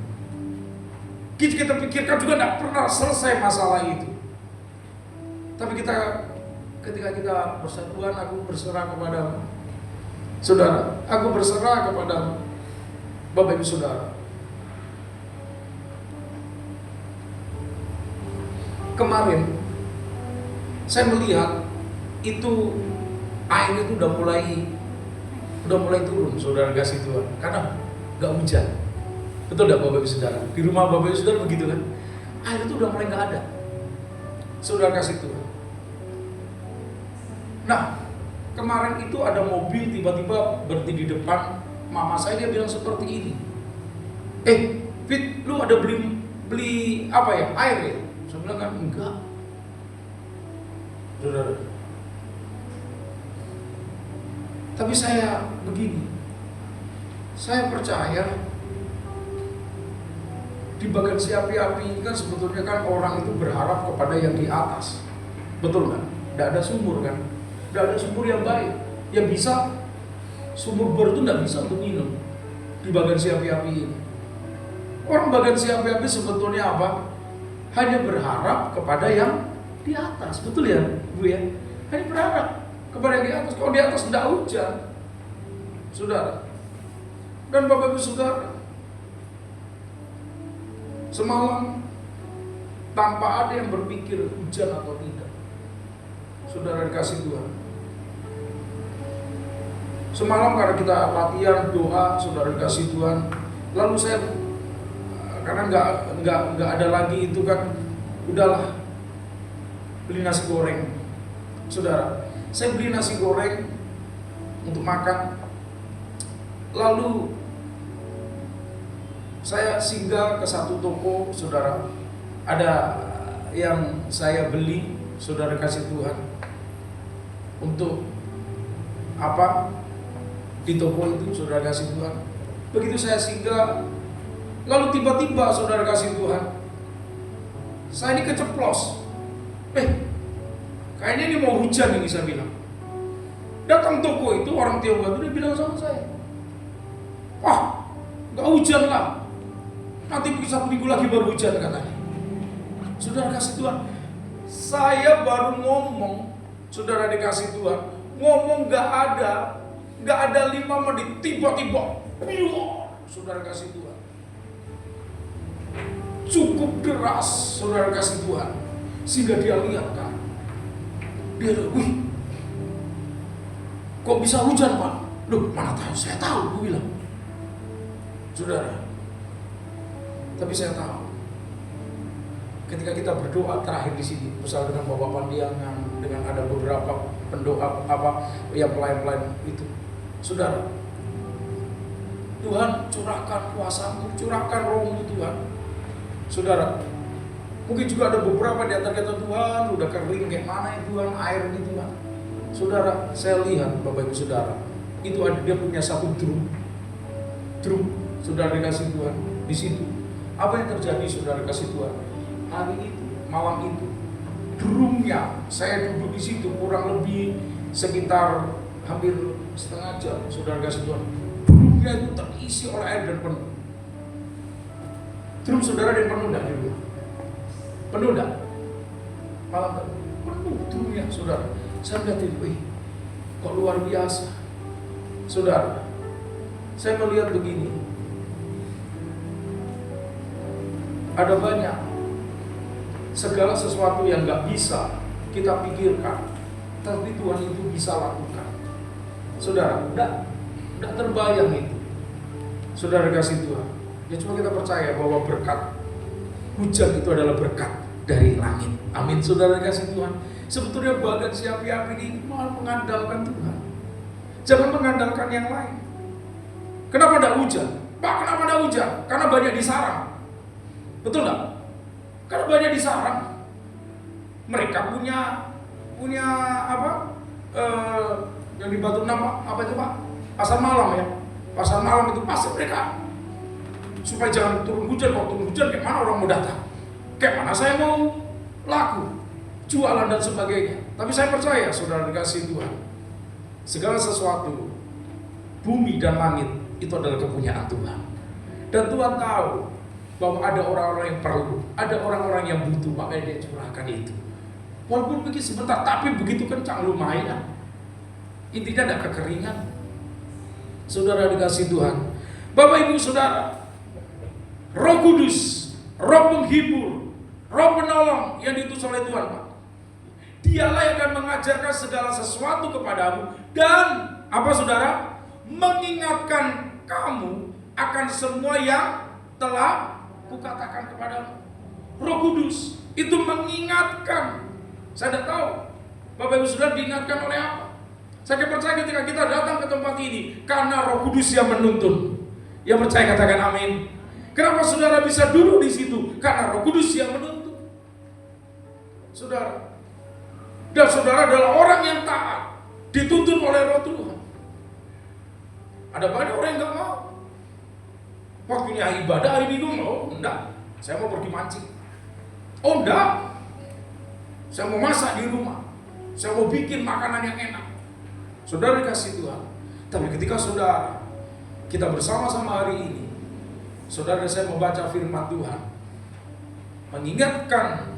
Kita pikirkan juga tidak pernah selesai masalah itu. Tapi ketika kita berserah, Tuhan, aku berserah kepada Saudara, aku berserah kepada Bapak Ibu Saudara. Kemarin saya melihat itu air itu udah mulai turun, Saudara kasih Tuhan, karena nggak hujan. Betul nggak Bapak Ibu Saudara? Di rumah Bapak Ibu Saudara begitu kan? Air itu udah mulai nggak ada, Saudara kasih Tuhan. Nah, kemarin itu ada mobil tiba-tiba berhenti di depan mama saya, dia bilang seperti ini. Fit, lu ada beli apa ya? Air ya? Saya bilang kan enggak. Saudara. Tapi saya begini. Saya percaya di bagian si api-api ini kan sebetulnya kan orang itu berharap kepada yang di atas. Betul kan? Tidak ada sumur kan? Tidak ada sumur yang baik. Yang bisa sumur bor itu tidak bisa untuk minum di bagian si api-api ini. Orang bagian si api-api sebetulnya apa? Hanya berharap kepada yang di atas. Betul ya, Bu ya? Hanya berharap kepada yang di atas. Kalau di atas tidak hujan, Saudara. Dan Bapak Ibu Saudara, semalam tanpa ada yang berpikir hujan atau tidak, Saudara dikasih Tuhan. Semalam karena kita latihan doa, Saudara dikasih Tuhan. Lalu saya karena nggak ada lagi itu kan, udahlah beli nasi goreng, Saudara. Saya beli nasi goreng untuk makan. Lalu saya singgah ke satu toko, Saudara. Ada yang saya beli, Saudara kasih Tuhan. Untuk apa? Di toko itu, Saudara kasih Tuhan. Begitu saya singgah, lalu tiba-tiba, Saudara kasih Tuhan, saya ini keceplos. Kayaknya ini mau hujan ini, saya bilang. Datang toko itu, orang Tiongkok itu dia bilang sama saya, wah, gak hujan lah, nanti satu minggu lagi baru hujan katanya. Saudara kasih Tuhan, saya baru ngomong, Saudara dikasih Tuhan, ngomong gak ada 5 menit, tiba-tiba, Saudara kasih Tuhan, cukup deras, Saudara kasih Tuhan, sehingga dia lihat kan, dia ada, kok bisa hujan Pak? Loh, mana tahu? Saya tahu, gue bilang, Saudara. Tapi saya tahu, ketika kita berdoa terakhir di sini, bersama dengan Bapak Pandiangan, dengan ada beberapa pendoa yang pelayan-pelayan itu, Saudara, Tuhan curahkan kuasa-Mu, curahkan Roh-Mu Tuhan. Saudara, mungkin juga ada beberapa di antara kita, Tuhan, udah kering kayak mana ya Tuhan, air ini Tuhan. Saudara, saya lihat Bapak Ibu Saudara, itu ada, dia punya satu drum, Saudara dikasih Tuhan di situ. Apa yang terjadi, Saudara kasih Tuhan? Hari itu, malam itu, drumnya, saya duduk di situ kurang lebih sekitar hampir setengah jam, Saudara kasih Tuhan. Drumnya itu terisi oleh air dan penuh. Drum Saudara ada yang penuh enggak di rumah? Penuh enggak? Malam penuh drumnya, Saudara. Saya lihat itu, kok luar biasa, Saudara. Saya melihat begini, ada banyak segala sesuatu yang nggak bisa kita pikirkan, tapi Tuhan itu bisa lakukan. Saudara, tidak terbayang itu. Saudara kasih Tuhan. Ya cuma kita percaya bahwa berkat hujan itu adalah berkat dari langit. Amin, Saudara kasih Tuhan. Sebetulnya bagian si api-api ini malah mengandalkan Tuhan. Jangan mengandalkan yang lain. Kenapa tidak hujan? Pak, kenapa tidak hujan? Karena banyak disarang. Betul nggak? Karena banyak disarang. Mereka punya apa? Yang di Batu Enam, apa itu Pak? Pasar malam ya. Pasar malam itu pasti mereka supaya jangan turun hujan. Kalau turun hujan, kayak mana orang mau datang? Kayak mana saya mau laku, jualan dan sebagainya. Tapi saya percaya, Saudara dikasih Tuhan, segala sesuatu, bumi dan langit itu adalah kepunyaan Tuhan. Dan Tuhan tahu bahwa ada orang-orang yang perlu, ada orang-orang yang butuh, makanya dia curahkan itu. Walaupun begitu sebentar, tapi begitu kencang lumayan. Intinya ada kekeringan. Saudara dikasih Tuhan, Bapak Ibu Saudara, Roh Kudus, Roh penghibur, Roh penolong yang diutus oleh Tuhan, Pak. Dialah yang akan mengajarkan segala sesuatu kepadamu dan apa saudara? Mengingatkan kamu akan semua yang telah kukatakan kepadamu. Roh Kudus itu mengingatkan. Saya tidak tahu Bapak Ibu Saudara diingatkan oleh apa. Saya percaya ketika kita datang ke tempat ini karena Roh Kudus yang menuntun. Yang percaya katakan amin. Kenapa saudara bisa duduk di situ? Karena Roh Kudus yang menuntun. Saudara, dan saudara adalah orang yang taat, dituntun oleh Roh Tuhan. Ada banyak orang yang nggak mau. Waktunya ibadah hari Minggu, oh enggak, saya mau pergi mancing. Oh enggak, saya mau masak di rumah. Saya mau bikin makanan yang enak. Saudara dikasih Tuhan. Tapi ketika saudara kita bersama-sama hari ini, saudara saya membaca firman Tuhan, mengingatkan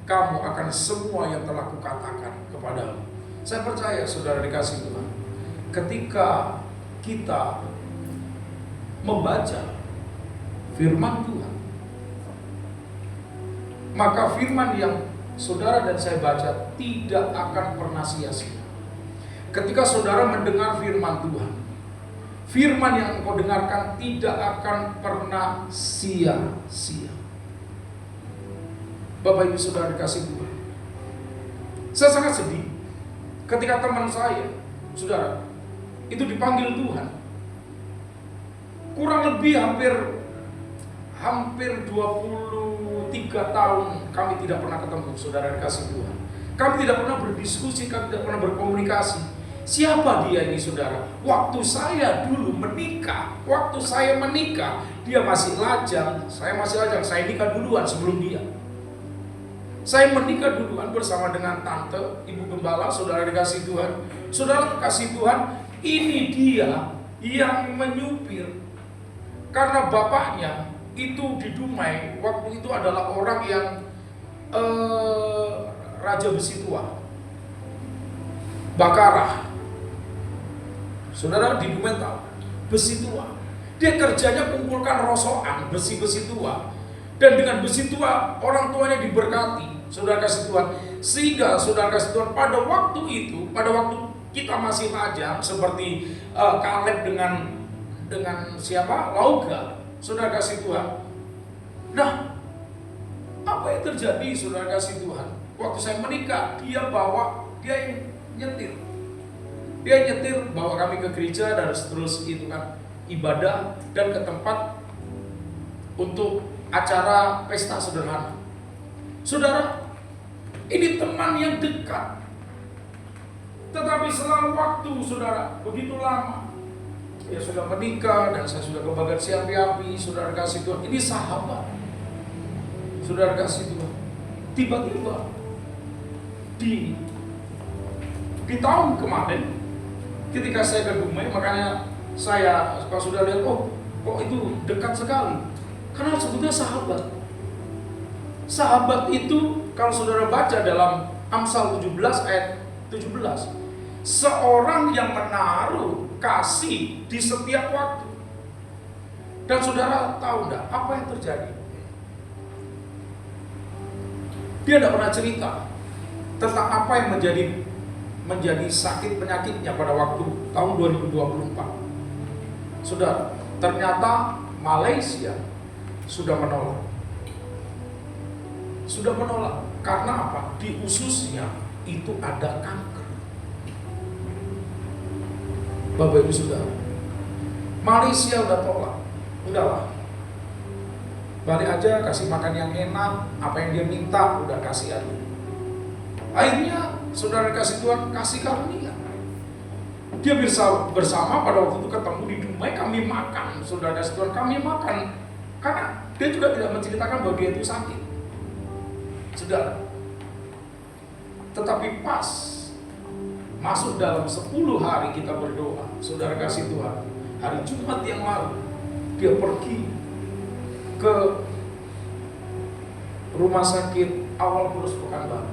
kamu akan semua yang telah kukatakan kepadamu. Saya percaya saudara dikasih Tuhan, ketika kita membaca firman Tuhan, maka firman yang saudara dan saya baca tidak akan pernah sia-sia. Ketika saudara mendengar firman Tuhan, firman yang engkau dengarkan tidak akan pernah sia-sia. Bapak Ibu Saudara dikasih Tuhan, saya sangat sedih ketika teman saya, saudara, itu dipanggil Tuhan. Kurang lebih hampir 23 tahun kami tidak pernah ketemu, saudara dikasih Tuhan. Kami tidak pernah berdiskusi, kami tidak pernah berkomunikasi. Siapa dia ini saudara? Waktu saya dulu menikah, dia masih lajang, saya masih lajang, saya nikah duluan sebelum dia. Saya menikah duluan bersama dengan tante, ibu gembala, saudara dikasih Tuhan. Saudara dikasih Tuhan, ini dia yang menyupir. Karena bapaknya itu di Dumai, waktu itu adalah orang yang Raja Besi Tua, Bakarah. Saudara di Dumai tahu, besi tua. Dia kerjanya kumpulkan rosokan, besi-besi tua. Dan dengan besi tua, orang tuanya diberkati, saudara kasih Tuhan. Sehingga saudara kasih Tuhan, pada waktu itu, pada waktu kita masih lajang, seperti Kaleb dengan siapa? Lauga, saudara kasih Tuhan. Nah, apa yang terjadi saudara kasih Tuhan? Waktu saya menikah, dia yang nyetir. Dia nyetir bawa kami ke gereja dan terus itu kan ibadah dan ke tempat untuk acara pesta sederhana. Saudara, ini teman yang dekat. Tetapi selang waktu saudara, begitu lama, ya sudah menikah dan saya sudah kebagian siapi-api, saudara kasih Tuhan. Ini sahabat, saudara kasih Tuhan. Tiba-tiba di tahun kemarin, ketika saya ke Dumai, makanya saya kalau sudah lihat, oh kok itu dekat sekali. Karena sebetulnya sahabat. Sahabat itu kalau saudara baca dalam Amsal 17 ayat 17, seorang yang menaruh kasih di setiap waktu. Dan saudara tahu enggak apa yang terjadi? Dia tidak pernah cerita tentang apa yang menjadi sakit penyakitnya pada waktu tahun 2024. Saudara, ternyata Malaysia sudah menolak. Sudah menolak. Karena apa? Di ususnya itu ada kanker. Bapak Ibu Saudara, Malaysia udah tolak. Udahlah, balik aja, kasih makan yang enak, apa yang dia minta udah kasih aja. Akhirnya saudara kasih Tuhan kasih karunia. Dia bisa bersama pada waktu itu ketemu di Dumai, kami makan. Saudara kasih Tuhan, kami makan. Karena dia juga tidak menceritakan bahwa dia itu sakit, saudara. Tetapi pas masuk dalam 10 hari kita berdoa, saudara kasih Tuhan, hari Jumat yang lalu dia pergi ke rumah sakit awal Kudus Pekanbaru.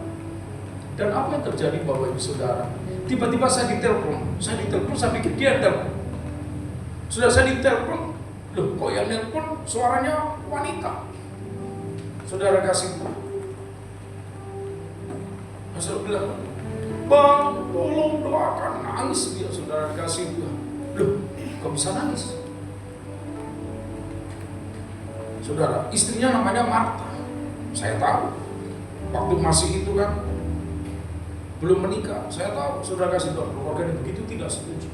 Dan apa yang terjadi Bapak Ibu Saudara? Tiba-tiba saya ditelepon, saya pikir dia telepon. Sudah saya ditelepon, loh kok yang telepon suaranya wanita. Saudara kasih Tuhan. Saudara bilang, Bang, tolong doakan, nangis dia. Saudara kasih Tuhan. Loh, kok bisa nangis? Saudara, istrinya namanya Marta. Saya tahu, waktu masih itu kan belum menikah. Saya tahu, saudara kasih Tuhan, keluarga begitu tidak setuju.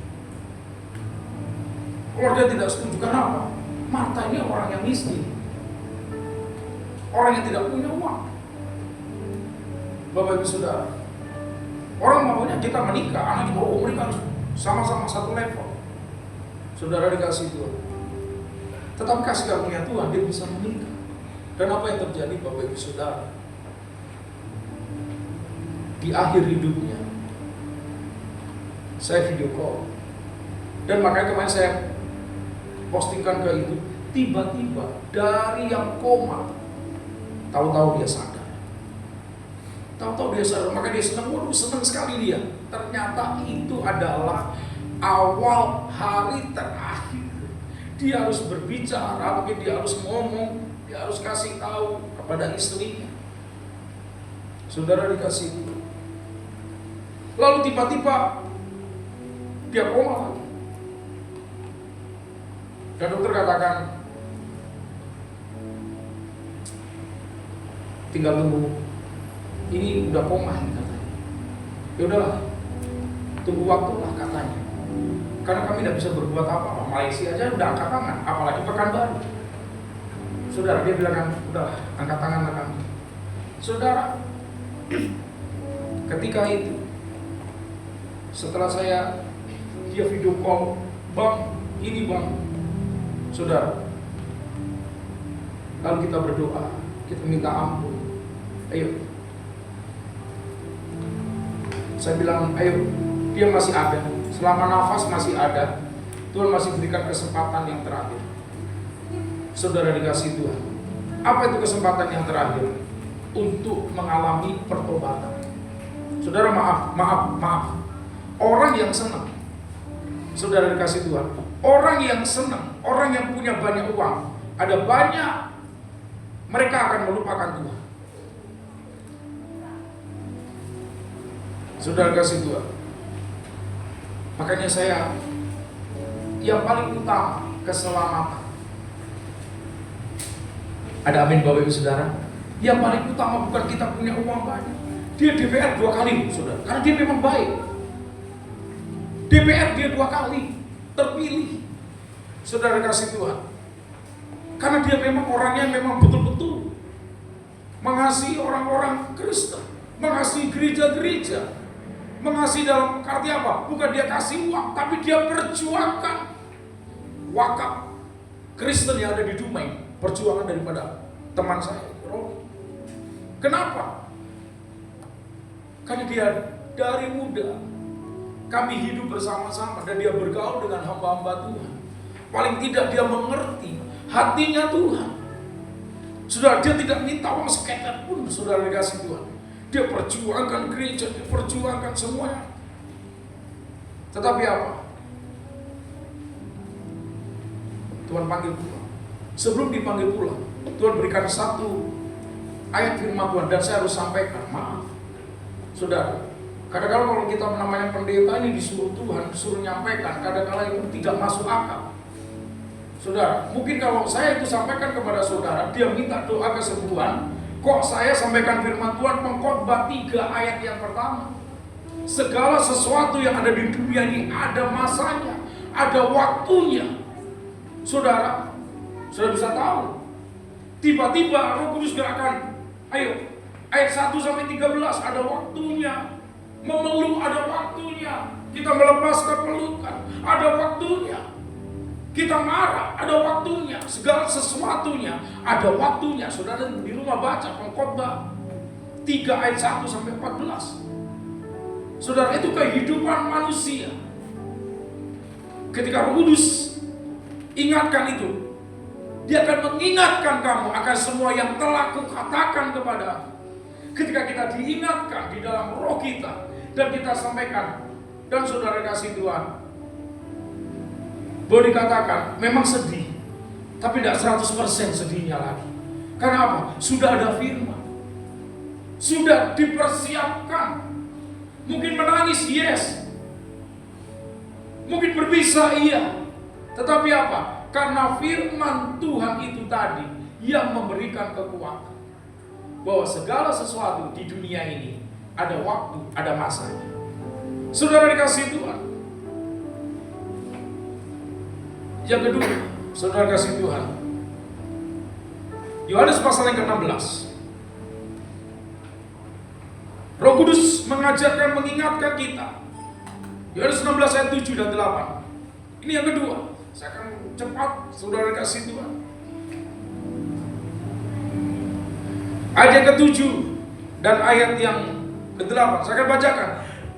Keluarga tidak setuju, kenapa? Marta ini orang yang miskin, orang yang tidak punya uang. Bapak Ibu Saudara, orang maunya kita menikah, anak kita mereka harus sama-sama satu level. Saudara dikasih Tuhan, tetapi kasih karunia Tuhan dia bisa menikah. Dan apa yang terjadi Bapak Ibu Saudara? Di akhir hidupnya, saya video call, dan makanya kemarin saya postingkan ke itu, tiba-tiba dari yang koma, tahu-tahu dia sadar. Tahu-tahu dia sadar, maka dia senang, waduh senang sekali dia. Ternyata itu adalah awal hari terakhir. Dia harus berbicara, mungkin dia harus ngomong, dia harus kasih tahu kepada istrinya. Saudara dikasih itu. Lalu tiba-tiba dia koma lagi. Dan dokter katakan, tinggal tunggu. Ini udah koma katanya. Ya udahlah, tunggu waktu lah katanya. Karena kami tidak bisa berbuat apa-apa. Malaysia aja udah angkat tangan, apalagi Pekanbaru. Saudara, dia bilang, udah angkat tangan lah kami. Saudara, ketika itu, setelah dia video call, Bang, ini Bang, saudara. Lalu kita berdoa, kita minta ampun. Ayo. Saya bilang, ayo, dia masih ada. Selama nafas masih ada, Tuhan masih berikan kesempatan yang terakhir. Saudara dikasih Tuhan. Apa itu kesempatan yang terakhir? Untuk mengalami pertobatan. Saudara maaf. Orang yang senang, saudara dikasih Tuhan, orang yang senang, orang yang punya banyak uang, ada banyak, mereka akan melupakan Tuhan. Saudara kasih Tuhan. Makanya yang paling utama keselamatan. Ada amin Bapak Ibu Saudara. Yang paling utama bukan kita punya uang banyak. Dia DPR 2 kali Saudara, karena dia memang baik. DPR dia 2 kali terpilih. Saudara kasih Tuhan. Karena dia memang orangnya memang betul-betul mengasihi orang-orang Kristen, mengasihi gereja-gereja. Mengasihi dalam arti apa? Bukan dia kasih uang, tapi dia perjuangkan wakaf Kristen yang ada di Dumai. Perjuangan daripada teman saya, Robi. Kenapa? Karena dia dari muda kami hidup bersama-sama dan dia bergaul dengan hamba-hamba Tuhan. Paling tidak dia mengerti hatinya Tuhan. Saudara, dia tidak minta uang seketer pun, saudara dikasih Tuhan. Dia perjuangkan gereja, dia perjuangkan semuanya. Tetapi apa? Tuhan panggil pulang. Sebelum dipanggil pulang, Tuhan berikan satu ayat firman Tuhan dan saya harus sampaikan. Maaf, saudara. Kadang-kadang kalau kita namanya pendeta ini disuruh Tuhan, disuruh nyampaikan, kadang-kadang itu tidak masuk akal. Saudara, mungkin kalau saya itu sampaikan kepada saudara, dia minta doa kesembuhan. Kok saya sampaikan firman Tuhan pengkhotbah 3 ayat yang pertama. Segala sesuatu yang ada di dunia ini ada masanya, ada waktunya. Saudara bisa tahu. Tiba-tiba Roh Kudus gerakan. Ayo, ayat 1 sampai 13 ada waktunya. Memeluk ada waktunya. Kita melepaskan pelukan ada waktunya. Kita marah, ada waktunya. Segala sesuatunya ada waktunya. Saudara di rumah baca pengkhotbah 3 ayat 1 sampai 14. Saudara, itu kehidupan manusia. Ketika Roh Kudus ingatkan itu, Dia akan mengingatkan kamu akan semua yang telah kukatakan kepadamu. Ketika kita diingatkan di dalam roh kita dan kita sampaikan, dan saudara kasih Tuhan, boleh dikatakan memang sedih, tapi tidak 100% sedihnya lagi. Karena apa? Sudah ada firman, sudah dipersiapkan. Mungkin menangis, yes. Mungkin berbisa, iya. Tetapi apa? Karena firman Tuhan itu tadi yang memberikan kekuatan bahwa segala sesuatu di dunia ini ada waktu, ada masanya. Saudara dikasih Tuhan. Yang kedua, saudara kasih Tuhan, Yohanes pasal yang ke-16. Roh Kudus mengajarkan, mengingatkan kita. Yohanes 16 ayat 7 dan 8. Ini yang kedua. Saya akan cepat, saudara kasih Tuhan. Ayat yang ke-7 dan ayat yang ke-8. Saya akan bacakan.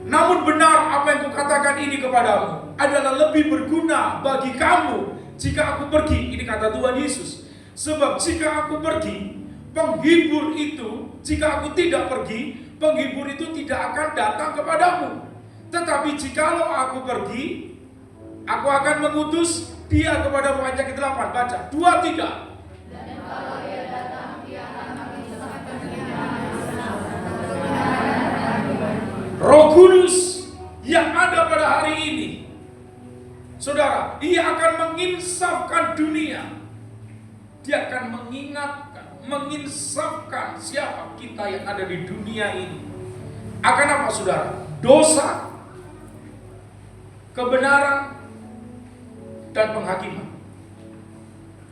Namun benar apa yang kukatakan ini kepadamu adalah lebih berguna bagi kamu jika aku pergi. Ini kata Tuhan Yesus. Sebab jika aku pergi, penghibur itu, jika aku tidak pergi, penghibur itu tidak akan datang kepadamu. Tetapi jikalau aku pergi, aku akan mengutus dia kepadamu. Ayat ke-8, baca 2, 3. Roh Kudus yang ada pada hari ini, saudara, ia akan menginsafkan dunia. Dia akan mengingatkan, menginsafkan siapa kita yang ada di dunia ini. Akan apa, saudara? Dosa, kebenaran, dan penghakiman.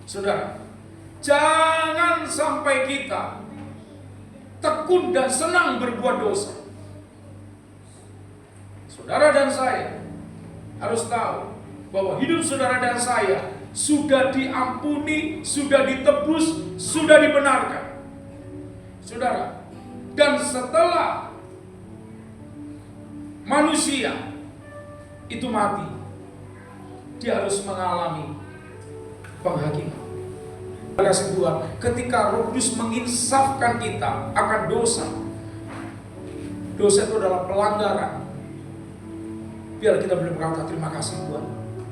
Saudara, jangan sampai kita tekun dan senang berbuat dosa. Saudara dan saya harus tahu bahwa hidup saudara dan saya sudah diampuni, sudah ditebus, sudah dibenarkan. Saudara, dan setelah manusia itu mati, dia harus mengalami penghakiman. Kasih Tuhan, ketika Roh Kudus menginsafkan kita akan dosa, dosa itu adalah pelanggaran. Biar kita boleh berkata, terima kasih Tuhan,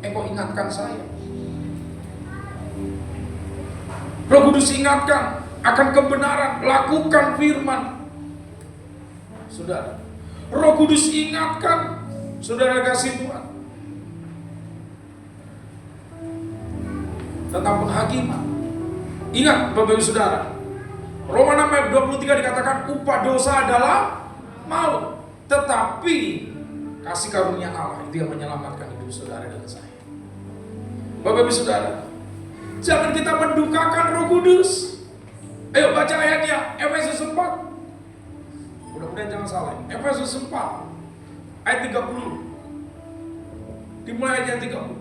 Engkau ingatkan saya. Roh Kudus ingatkan akan kebenaran, lakukan firman. Saudara, Roh Kudus ingatkan, saudara kasih Tuhan, tentang penghakiman. Ingat Bapak Ibu Saudara, Roma 6 ayat 23 dikatakan upah dosa adalah maut, tetapi kasih karunia Allah itu yang menyelamatkan hidup saudara dan saya. Bapak Ibu Saudara, jangan kita mendukakan Roh Kudus. Ayo baca ayatnya, Efesus 4. Mudah-mudahan jangan salah. Efesus 4 ayat 30. Dimulai ayat yang 30.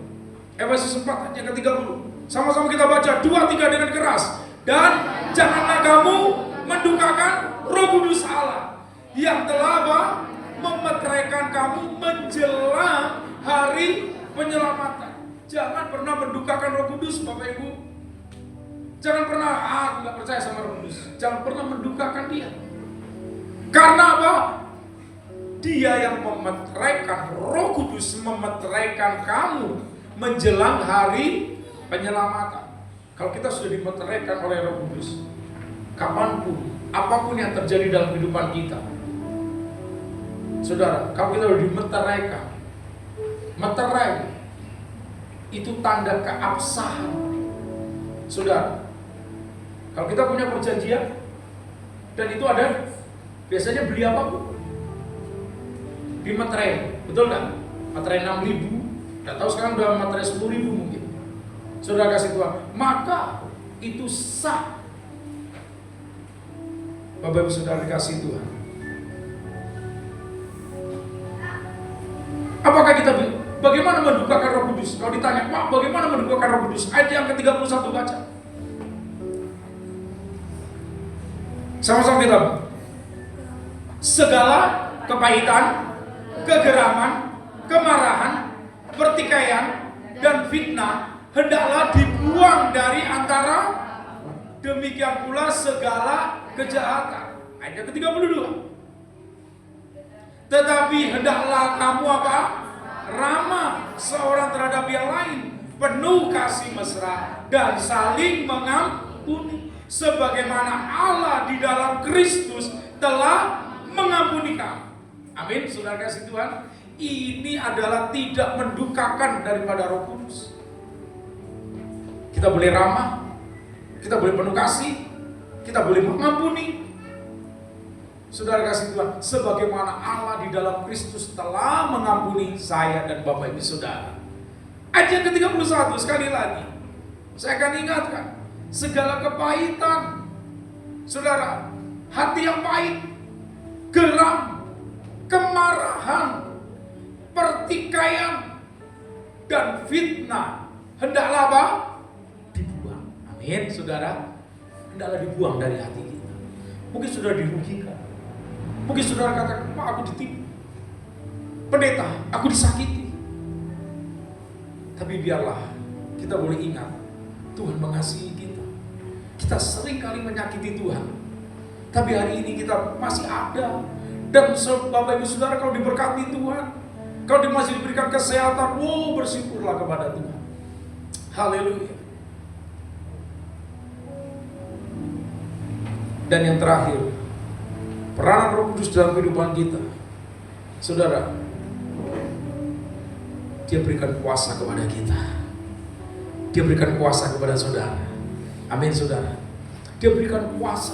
Efesus 4 ayat yang ke-30. Sama-sama kita baca 2-3 dengan keras. Dan janganlah kamu mendukakan Roh Kudus Allah yang telah memeteraikan kamu menjelang hari penyelamatan. Jangan pernah mendukakan Roh Kudus, Bapak Ibu. Jangan pernah, aku gak percaya sama Roh Kudus. Jangan pernah mendukakan dia. Karena apa? Dia yang memeteraikan, Roh Kudus memeteraikan kamu menjelang hari penyelamatan. Kalau kita sudah dimeteraikan oleh Roh Kudus, kapanpun, apapun yang terjadi dalam kehidupan kita, saudara, kalau kita sudah dimeteraikan, meterai itu tanda keabsahan. Saudara, kalau kita punya perjanjian dan itu ada, biasanya beli apa Bu? Dimeterai, betul nggak? Materai 6.000, nggak tahu sekarang udah materai 10.000 mungkin. Saudara kasih Tuhan, maka itu sah. Bapak Ibu Saudara dikasih Tuhan. Apakah kita bagaimana mendukakan Roh Kudus? Kalau ditanya, Pak, bagaimana mendukakan Roh Kudus? Ayat yang ke-31 baca. Sama-sama kita. Segala kepahitan, kegeraman, kemarahan, pertikaian, dan fitnah hendaklah dibuang dari antara, demikian pula segala kejahatan. Ayat ke-32. Tetapi hendaklah kamu apa? Ramah seorang terhadap yang lain, penuh kasih mesra dan saling mengampuni, sebagaimana Allah di dalam Kristus telah mengampuni kamu. Amin, saudara kasih Tuhan. Ini adalah tidak mendukakan daripada Roh Kudus. Kita boleh ramah, kita boleh penuh kasih, kita boleh mengampuni. Saudara kasih Tuhan, sebagaimana Allah di dalam Kristus telah mengampuni saya dan Bapak Ibu Saudara. Ayat ke-31 sekali lagi, saya akan ingatkan, segala kepahitan, saudara, hati yang pahit, geram, kemarahan, pertikaian, dan fitnah, hendaklah apa? Dibuang. Amin, saudara. Hendaklah dibuang dari hati kita. Mungkin sudah dirugikan. Mungkin saudara katakan, Pak, aku ditipu. Pendeta, aku disakiti. Tapi biarlah kita boleh ingat, Tuhan mengasihi kita. Kita sering kali menyakiti Tuhan. Tapi hari ini kita masih ada. Dan Bapak Ibu Saudara, kalau diberkati Tuhan, kalau masih diberikan kesehatan, bersyukurlah kepada Tuhan. Haleluya. Dan yang terakhir, peranan Roh Kudus dalam kehidupan kita. Saudara, Dia berikan kuasa kepada kita. Dia berikan kuasa kepada saudara. Amin, saudara. Dia berikan kuasa.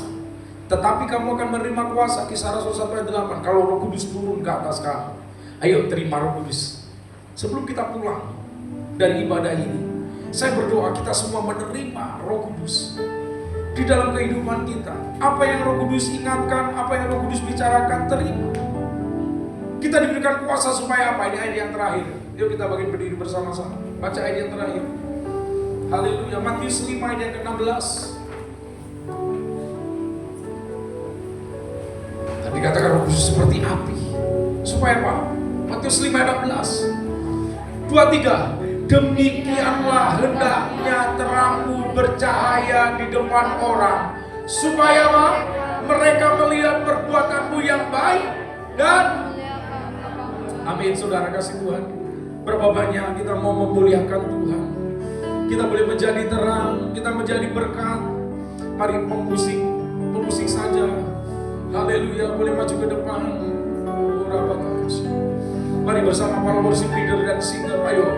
Tetapi kamu akan menerima kuasa. Kisah Rasul 1 ayat 8. Kalau Roh Kudus turun ke atas kamu, ayo terima Roh Kudus. Sebelum kita pulang dari ibadah ini, saya berdoa kita semua menerima Roh Kudus di dalam kehidupan kita. Apa yang Roh Kudus ingatkan, apa yang Roh Kudus bicarakan, terima. Kita diberikan kuasa supaya apa? Ini ayat yang terakhir. Yuk kita bagi berdiri bersama-sama. Baca ayat yang terakhir. Haleluya. Matius 5 ayat yang ke-16. Tapi katakan Roh Kudus seperti api. Supaya apa? Matius 5 ayat 16. 2, 3. Demikianlah hendaknya terangmu bercahaya di depan orang, supaya apa? Mereka melihat perbuatanmu yang baik dan amin, saudara kasih Tuhan. Berapa banyak kita mau memuliakan Tuhan. Kita boleh menjadi terang, kita menjadi berkat. Mari pemusik saja. Haleluya, boleh maju ke depan. Mari bersama para worship leader dan singer, ayo.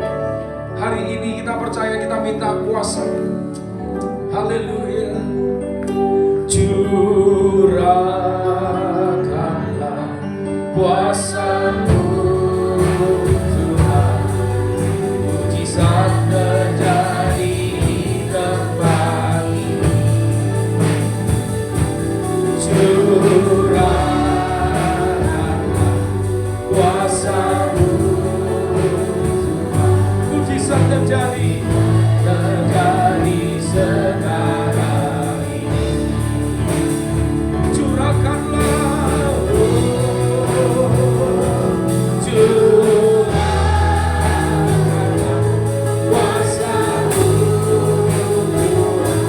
Hari ini kita percaya, kita minta kuasa. Haleluya. Curahkanlah kuasa-Mu Tuhan, mujizat terjadi di tempat ini. Curahkanlah kuasa-Mu Tuhan, mujizat terjadi sekarang ini. Curahkanlah, curahkanlah kuasa-Mu Tuhan,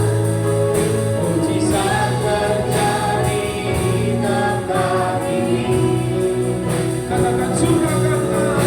mujizat terjadi di tempat ini. Katakan curahkanlah.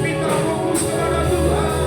Minta fokus kepada Tuhan.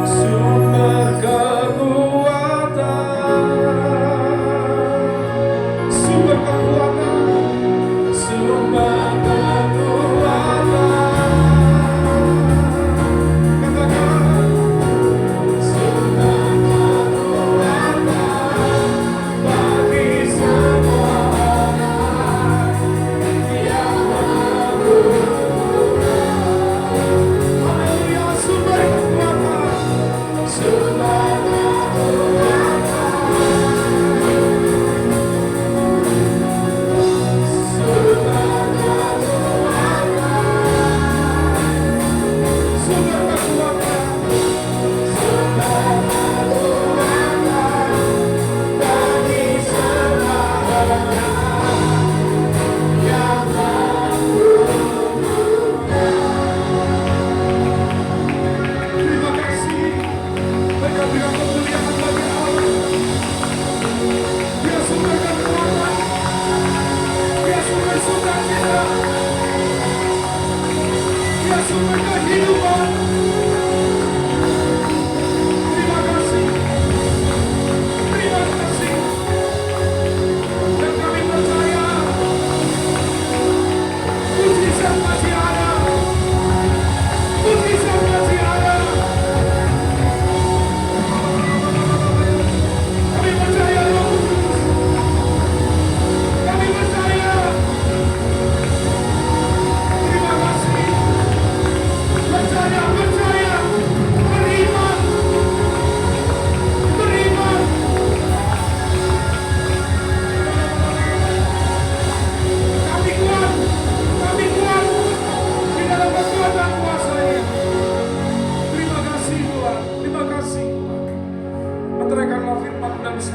Sumber kekuatan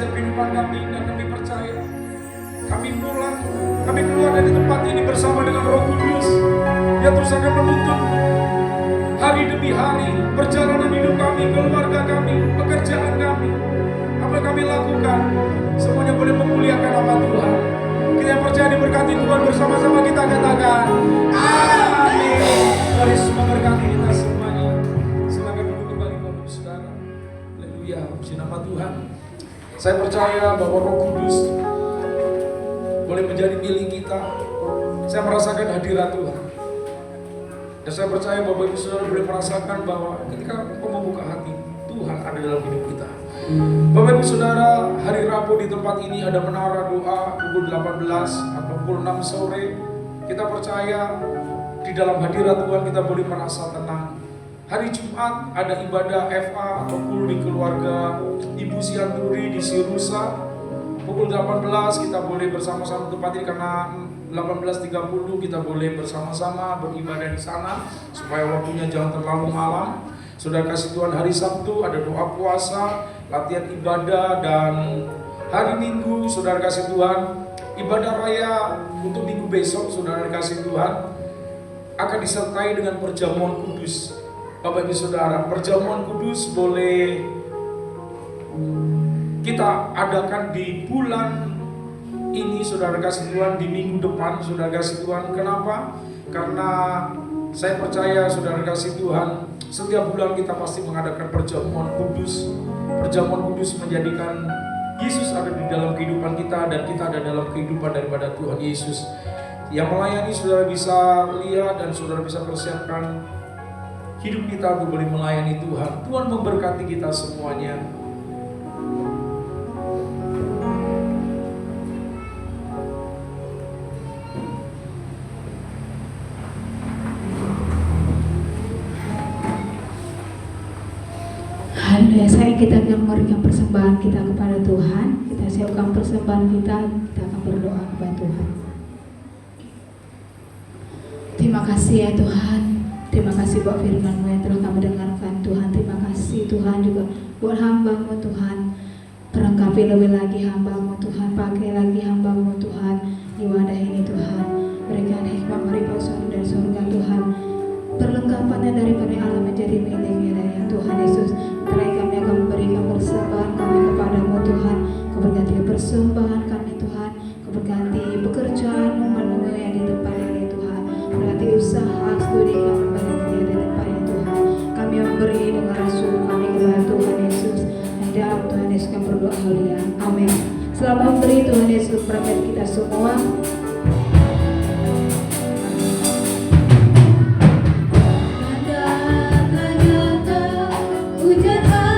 setiap kehidupan kami, dan kami percaya kami pulang, kami keluar dari tempat ini bersama dengan Roh Kudus yang terus akan menuntun hari demi hari perjalanan hidup kami, keluarga kami, pekerjaan kami. Apa yang kami lakukan semuanya boleh memuliakan nama Tuhan. Kita yang percaya diberkati Tuhan, bersama-sama kita katakan amin. Tuhan Yesus memberkati kita semuanya. Silakan duduk kembali Bapak Saudara. Haleluya, puji nama Tuhan. Saya percaya bahwa Roh Kudus boleh menjadi milik kita. Saya merasakan hadirat Tuhan. Dan saya percaya Bapak Ibu Saudara boleh merasakan bahwa ketika engkau membuka hati, Tuhan ada dalam hidup kita. Bapak Ibu Saudara, hari Rabu di tempat ini ada menara doa pukul 18 atau pukul 6 sore. Kita percaya di dalam hadirat Tuhan kita boleh merasa tenang. Hari Jumat ada ibadah FA atau kul di keluarga Ibu Sianturi di Sirusa. Pukul 18 kita boleh bersama-sama tempat ini karena 18.30 kita boleh bersama-sama beribadah di sana supaya waktunya jangan terlalu malam. Saudara kasih Tuhan, hari Sabtu ada doa puasa, latihan ibadah, dan hari Minggu saudara kasih Tuhan ibadah raya untuk minggu besok. Saudara kasih Tuhan akan disertai dengan perjamuan kudus. Bapak Ibu Saudara, perjamuan kudus boleh kita adakan di bulan ini, saudara kasih Tuhan, di minggu depan, saudara kasih Tuhan. Kenapa? Karena saya percaya, saudara kasih Tuhan, setiap bulan kita pasti mengadakan perjamuan kudus. Perjamuan kudus menjadikan Yesus ada di dalam kehidupan kita dan kita ada dalam kehidupan daripada Tuhan Yesus. Yang melayani saudara bisa lihat dan saudara bisa persiapkan hidup kita untuk boleh melayani Tuhan. Tuhan memberkati kita semuanya. Haleluya, saya kita akan memberikan persembahan kita kepada Tuhan. Kita siapkan persembahan kita akan berdoa kepada Tuhan. Terima kasih ya Tuhan. Terima kasih buat firman-Mu yang telah kami dengarkan Tuhan. Terima kasih Tuhan juga buat hamba-Mu Tuhan. Perlengkapi lebih lagi hamba-Mu Tuhan. Pakai lagi hamba-Mu Tuhan di wadah ini Tuhan. Berikan hikmat maripasa dari surga Tuhan. Perlengkapannya daripada Allah menjadi miliknya ya Tuhan Yesus. Terakhir kami akan memberikan persembahan kami kepada-Mu Tuhan. Kau berganti persembahan kami Tuhan. Kau berganti pekerjaan umat-Mu yang di tempat ini Tuhan. Berganti usaha studi kami berganti di tempat ini Tuhan. Kami memberi dengan rasul kami kepada Tuhan Yesus. Dan dalam Tuhan Yesus kami berdoa haleluya. Amin. Selamat memberi Tuhan Yesus berkati kita semua. Berkata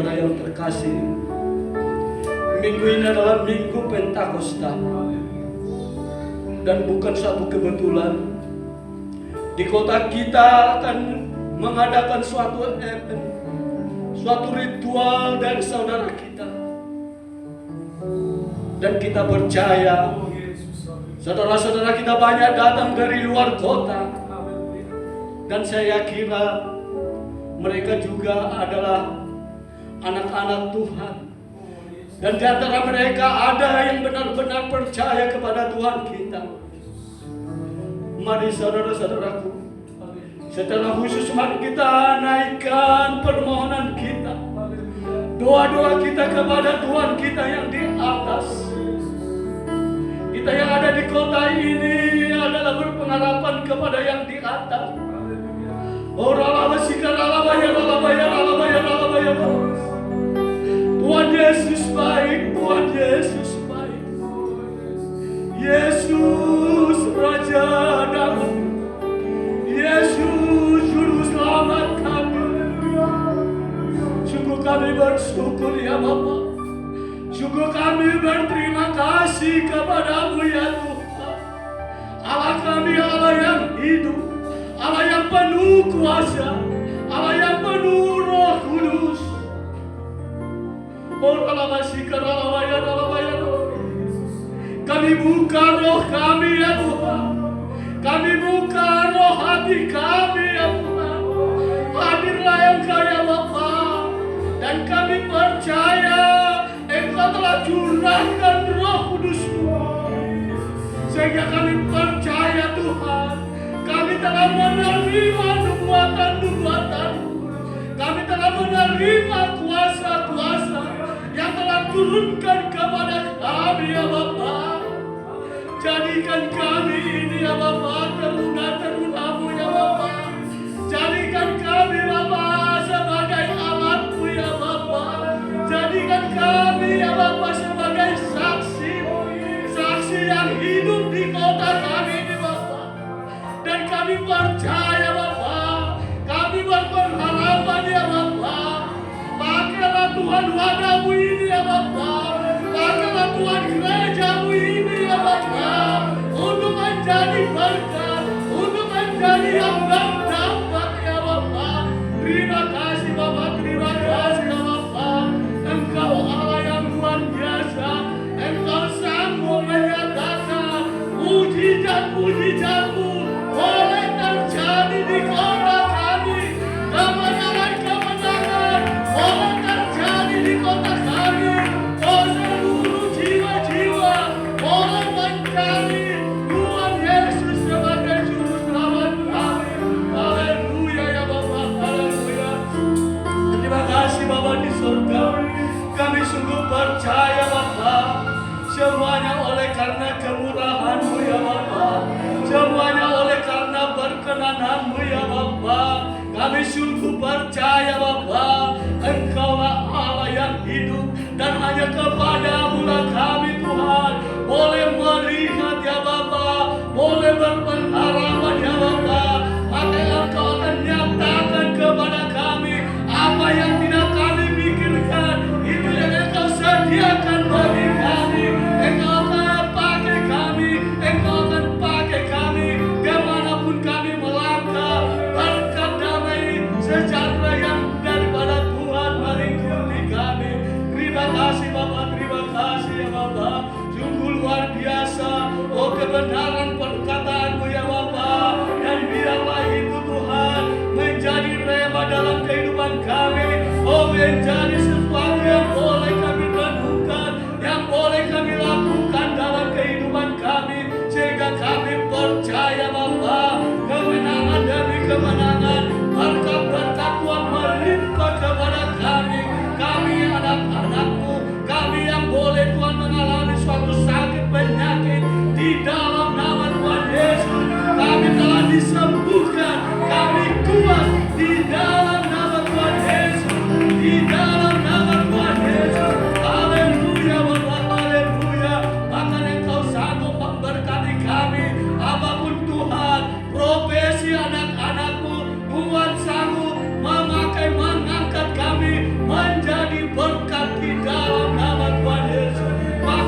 saudara yang terkasih, minggu ini adalah Minggu Pentakosta. Dan bukan suatu kebetulan di kota kita akan mengadakan suatu event, suatu ritual dari saudara kita. Dan kita percaya saudara-saudara kita banyak datang dari luar kota. Dan saya kira mereka juga adalah anak-anak Tuhan. Dan di antara mereka ada yang benar-benar percaya kepada Tuhan kita. Mari saudara-saudaraku, secara khusus mari kita naikkan permohonan kita, doa-doa kita kepada Tuhan kita yang di atas. Kita yang ada di kota ini adalah berpengharapan kepada yang di atas. Tuhan Yesus baik, Tuhan Yesus baik. Yesus Raja Damai, Yesus Juru Selamat kami. Sungguh kami bersyukur ya Bapa. Sungguh kami berterima kasih kepadamu ya Tuhan. Allah kami, Allah yang hidup, Allah yang penuh kuasa, Allah yang penuh Roh Kudus. Kami buka roh kami ya Tuhan. Kami buka roh hati kami ya Tuhan. Hadirlah Engkau ya Bapa. Dan kami percaya Engkau telah curahkan Roh Kudus-Mu, sehingga kami percaya Tuhan, kami telah menerima nubuatan-nubuatan-Mu. Kami telah menerima kuasa-kuasa yang telah turunkan kepada kami ya Bapa. Jadikan kami ini ya Bapa teruna-teruna-Mu ya Bapa. Jadikan kami Bapa sebagai alat-Mu ya Bapa. Jadikan kami ya Bapa sebagai saksi yang hidup di kota kami ini Bapa. Dan kami percaya Bapa, kami berpengharapan ya Bapa. Pakailah Tuhan wadah-Mu ini ya Bapa. Pakailah Tuhan gereja-Mu ini ya Bapa, untuk menjadi berkat, untuk menjadi yang berdampak ya Bapa. Terima kasih Bapa, terima kasih ya Bapa. Engkau Allah yang luar biasa. Engkau sanggup menyatakan mujizat-mujizat-Mu boleh terjadi di kota kami. Kemenangan-kemenangan boleh terjadi di kota kami. Oh, seluruh jiwa-jiwa boleh mencari Tuhan Yesus sebagai juru selamat kami. Haleluya ya Bapa, haleluya. Terima kasih Bapa di surga. Kami sungguh percaya Bapa, semuanya oleh karena kemurahan-Mu ya Bapa. Semuanya oleh karena berkenan-Mu ya Bapa. Kami sungguh percaya Bapa, Engkaulah Allah yang hidup, dan hanya kepadamu lah kami Tuhan boleh melihat ya Bapa, boleh berpengharapan ya Bapa. Maka Engkau akan nyatakan kepada kami apa yang tidak kami pikirkan, itu yang Engkau sediakan bagi kami. Engkau akan pakai kami, Engkau akan pakai kami kemanapun kami melangkah. Berkat damai sejahtera yang daripada Tuhan melingkupi kami. Terima kasih Bapa, terima kasih ya Bapa. Sungguh luar biasa, oh kebenaran perkataan-Mu ya Bapa. Dan biarlah itu Tuhan menjadi rema dalam kehidupan kami. Oh, menjadi sesuatu yang boleh kami renungkan, yang boleh kami lakukan dalam kehidupan kami, sehingga kami percaya Bapa, kemenangan demi kemenangan, berkat-berkat Tuhan melimpah kepada kami. Kami anak-anak-Mu,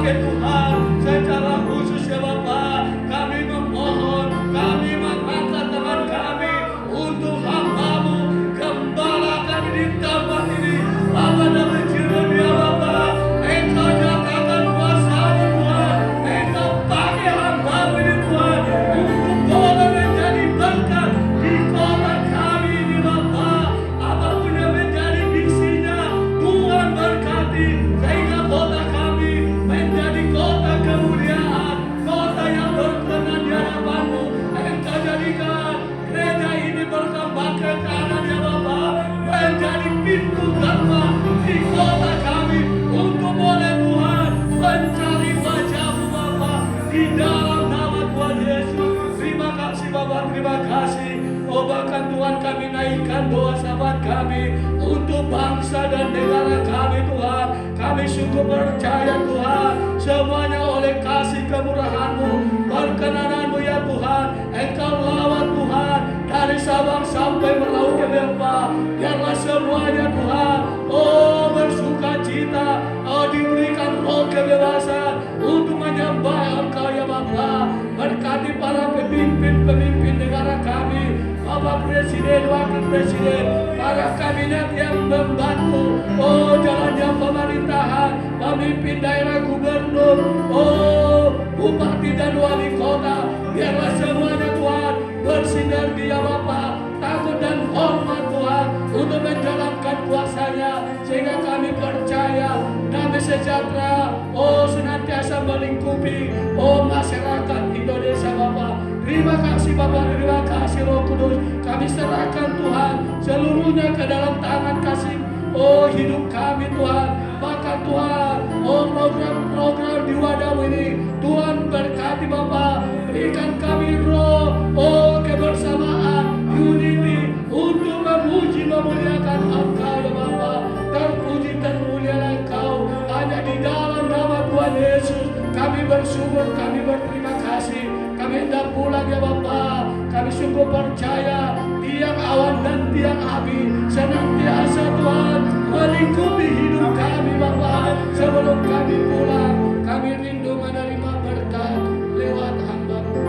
pakai Tuhan secara khusus ya Bapak. Kami memohon, kami mengangkat tangan kami untuk hamba-Mu, gembala kami di tempat ini. Bapak dan berfirman ya Bapak, Engkau nyatakan kuasa-Mu Tuhan, Engkau pakai hamba-Mu ini Tuhan, untuk boleh menjadi berkat di kota kami ini Bapak. Apapun yang menjadi visinya, Tuhan berkati sehingga kota kami menjadi kota kemuliaan, kota yang berkenan di hadapan-Mu. Engkau jadikan gereja ini berkembang ke kanan ya Bapak, menjadi pintu gerbang di kota kami untuk boleh Tuhan mencari wajah-Mu Bapak di dalam nama Tuhan Yesus. Terima kasih Bapak, terima kasih. Oh bahkan Tuhan kami naikkan doa sahabat kami untuk bangsa dan negara kami Tuhan. Kami sungguh percaya Tuhan, semuanya oleh kasih kemurahan-Mu, perkenanan-Mu ya Tuhan. Engkau lawat Tuhan dari Sabang sampai Merauke Bapak. Biarlah semuanya Tuhan, oh bersuka cita, oh diberikan roh kebebasan untuk menyembah Engkau ya Bapak. Berkati para pemimpin negara kami, Bapak Presiden, Wakil Presiden, para kabinet yang membantu, oh jalannya pemerintahan, pemimpin daerah, gubernur, oh bupati dan wali kota. Biarlah semuanya Tuhan bersinergi ya Bapak, takut dan hormat Tuhan untuk menjalankan kuasa-Nya, sehingga kami percaya damai sejahtera oh senantiasa melingkupi oh masyarakat Indonesia Bapak. Terima kasih Bapak, terima kasih Roh Kudus. Kami serahkan Tuhan seluruhnya ke dalam tangan kasih oh hidup kami Tuhan. Bahkan Tuhan, oh program-program di wadah ini Tuhan berkati Bapak. Berikan kami roh, oh kebersamaan, unity untuk memuji memuliakan Engkau ya Bapak. Terpuji termulialah Engkau hanya di dalam nama Tuhan Yesus. Kami bersyukur, kami berterima kasih. Kami hendak pulang ya Bapak. Kami sungguh percaya tiang awan dan tiang api senantiasa Tuhan melingkupi hidup kami Bapak. Sebelum kami pulang, kami rindu menerima berkat lewat hamba-Mu.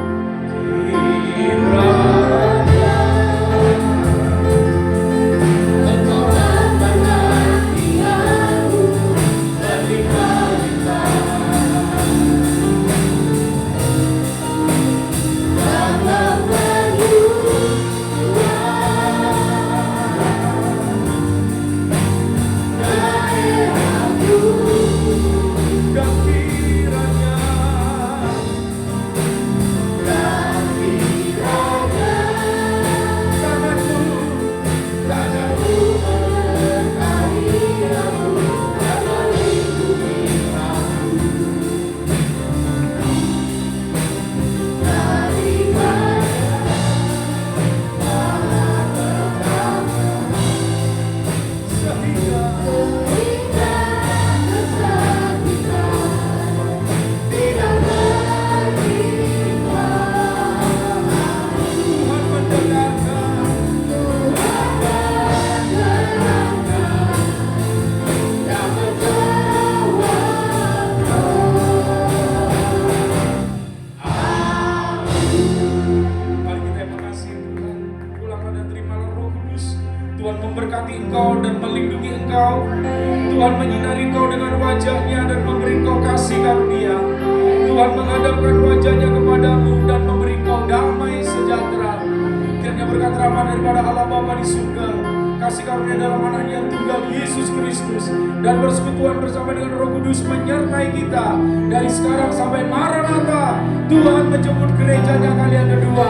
Tuhan menyinari engkau dengan wajah-Nya dan memberi engkau kasih karunia. Tuhan menghadapkan wajah-Nya kepadamu dan memberi engkau damai sejahtera. Kiranya berkat rahmat daripada Allah Bapa di surga, kasih karunia dalam anaknya yang tunggal Yesus Kristus, dan persekutuan bersama dengan Roh Kudus menyertai kita dari sekarang sampai Maranatha. Tuhan menjemput gerejanya kali yang kedua.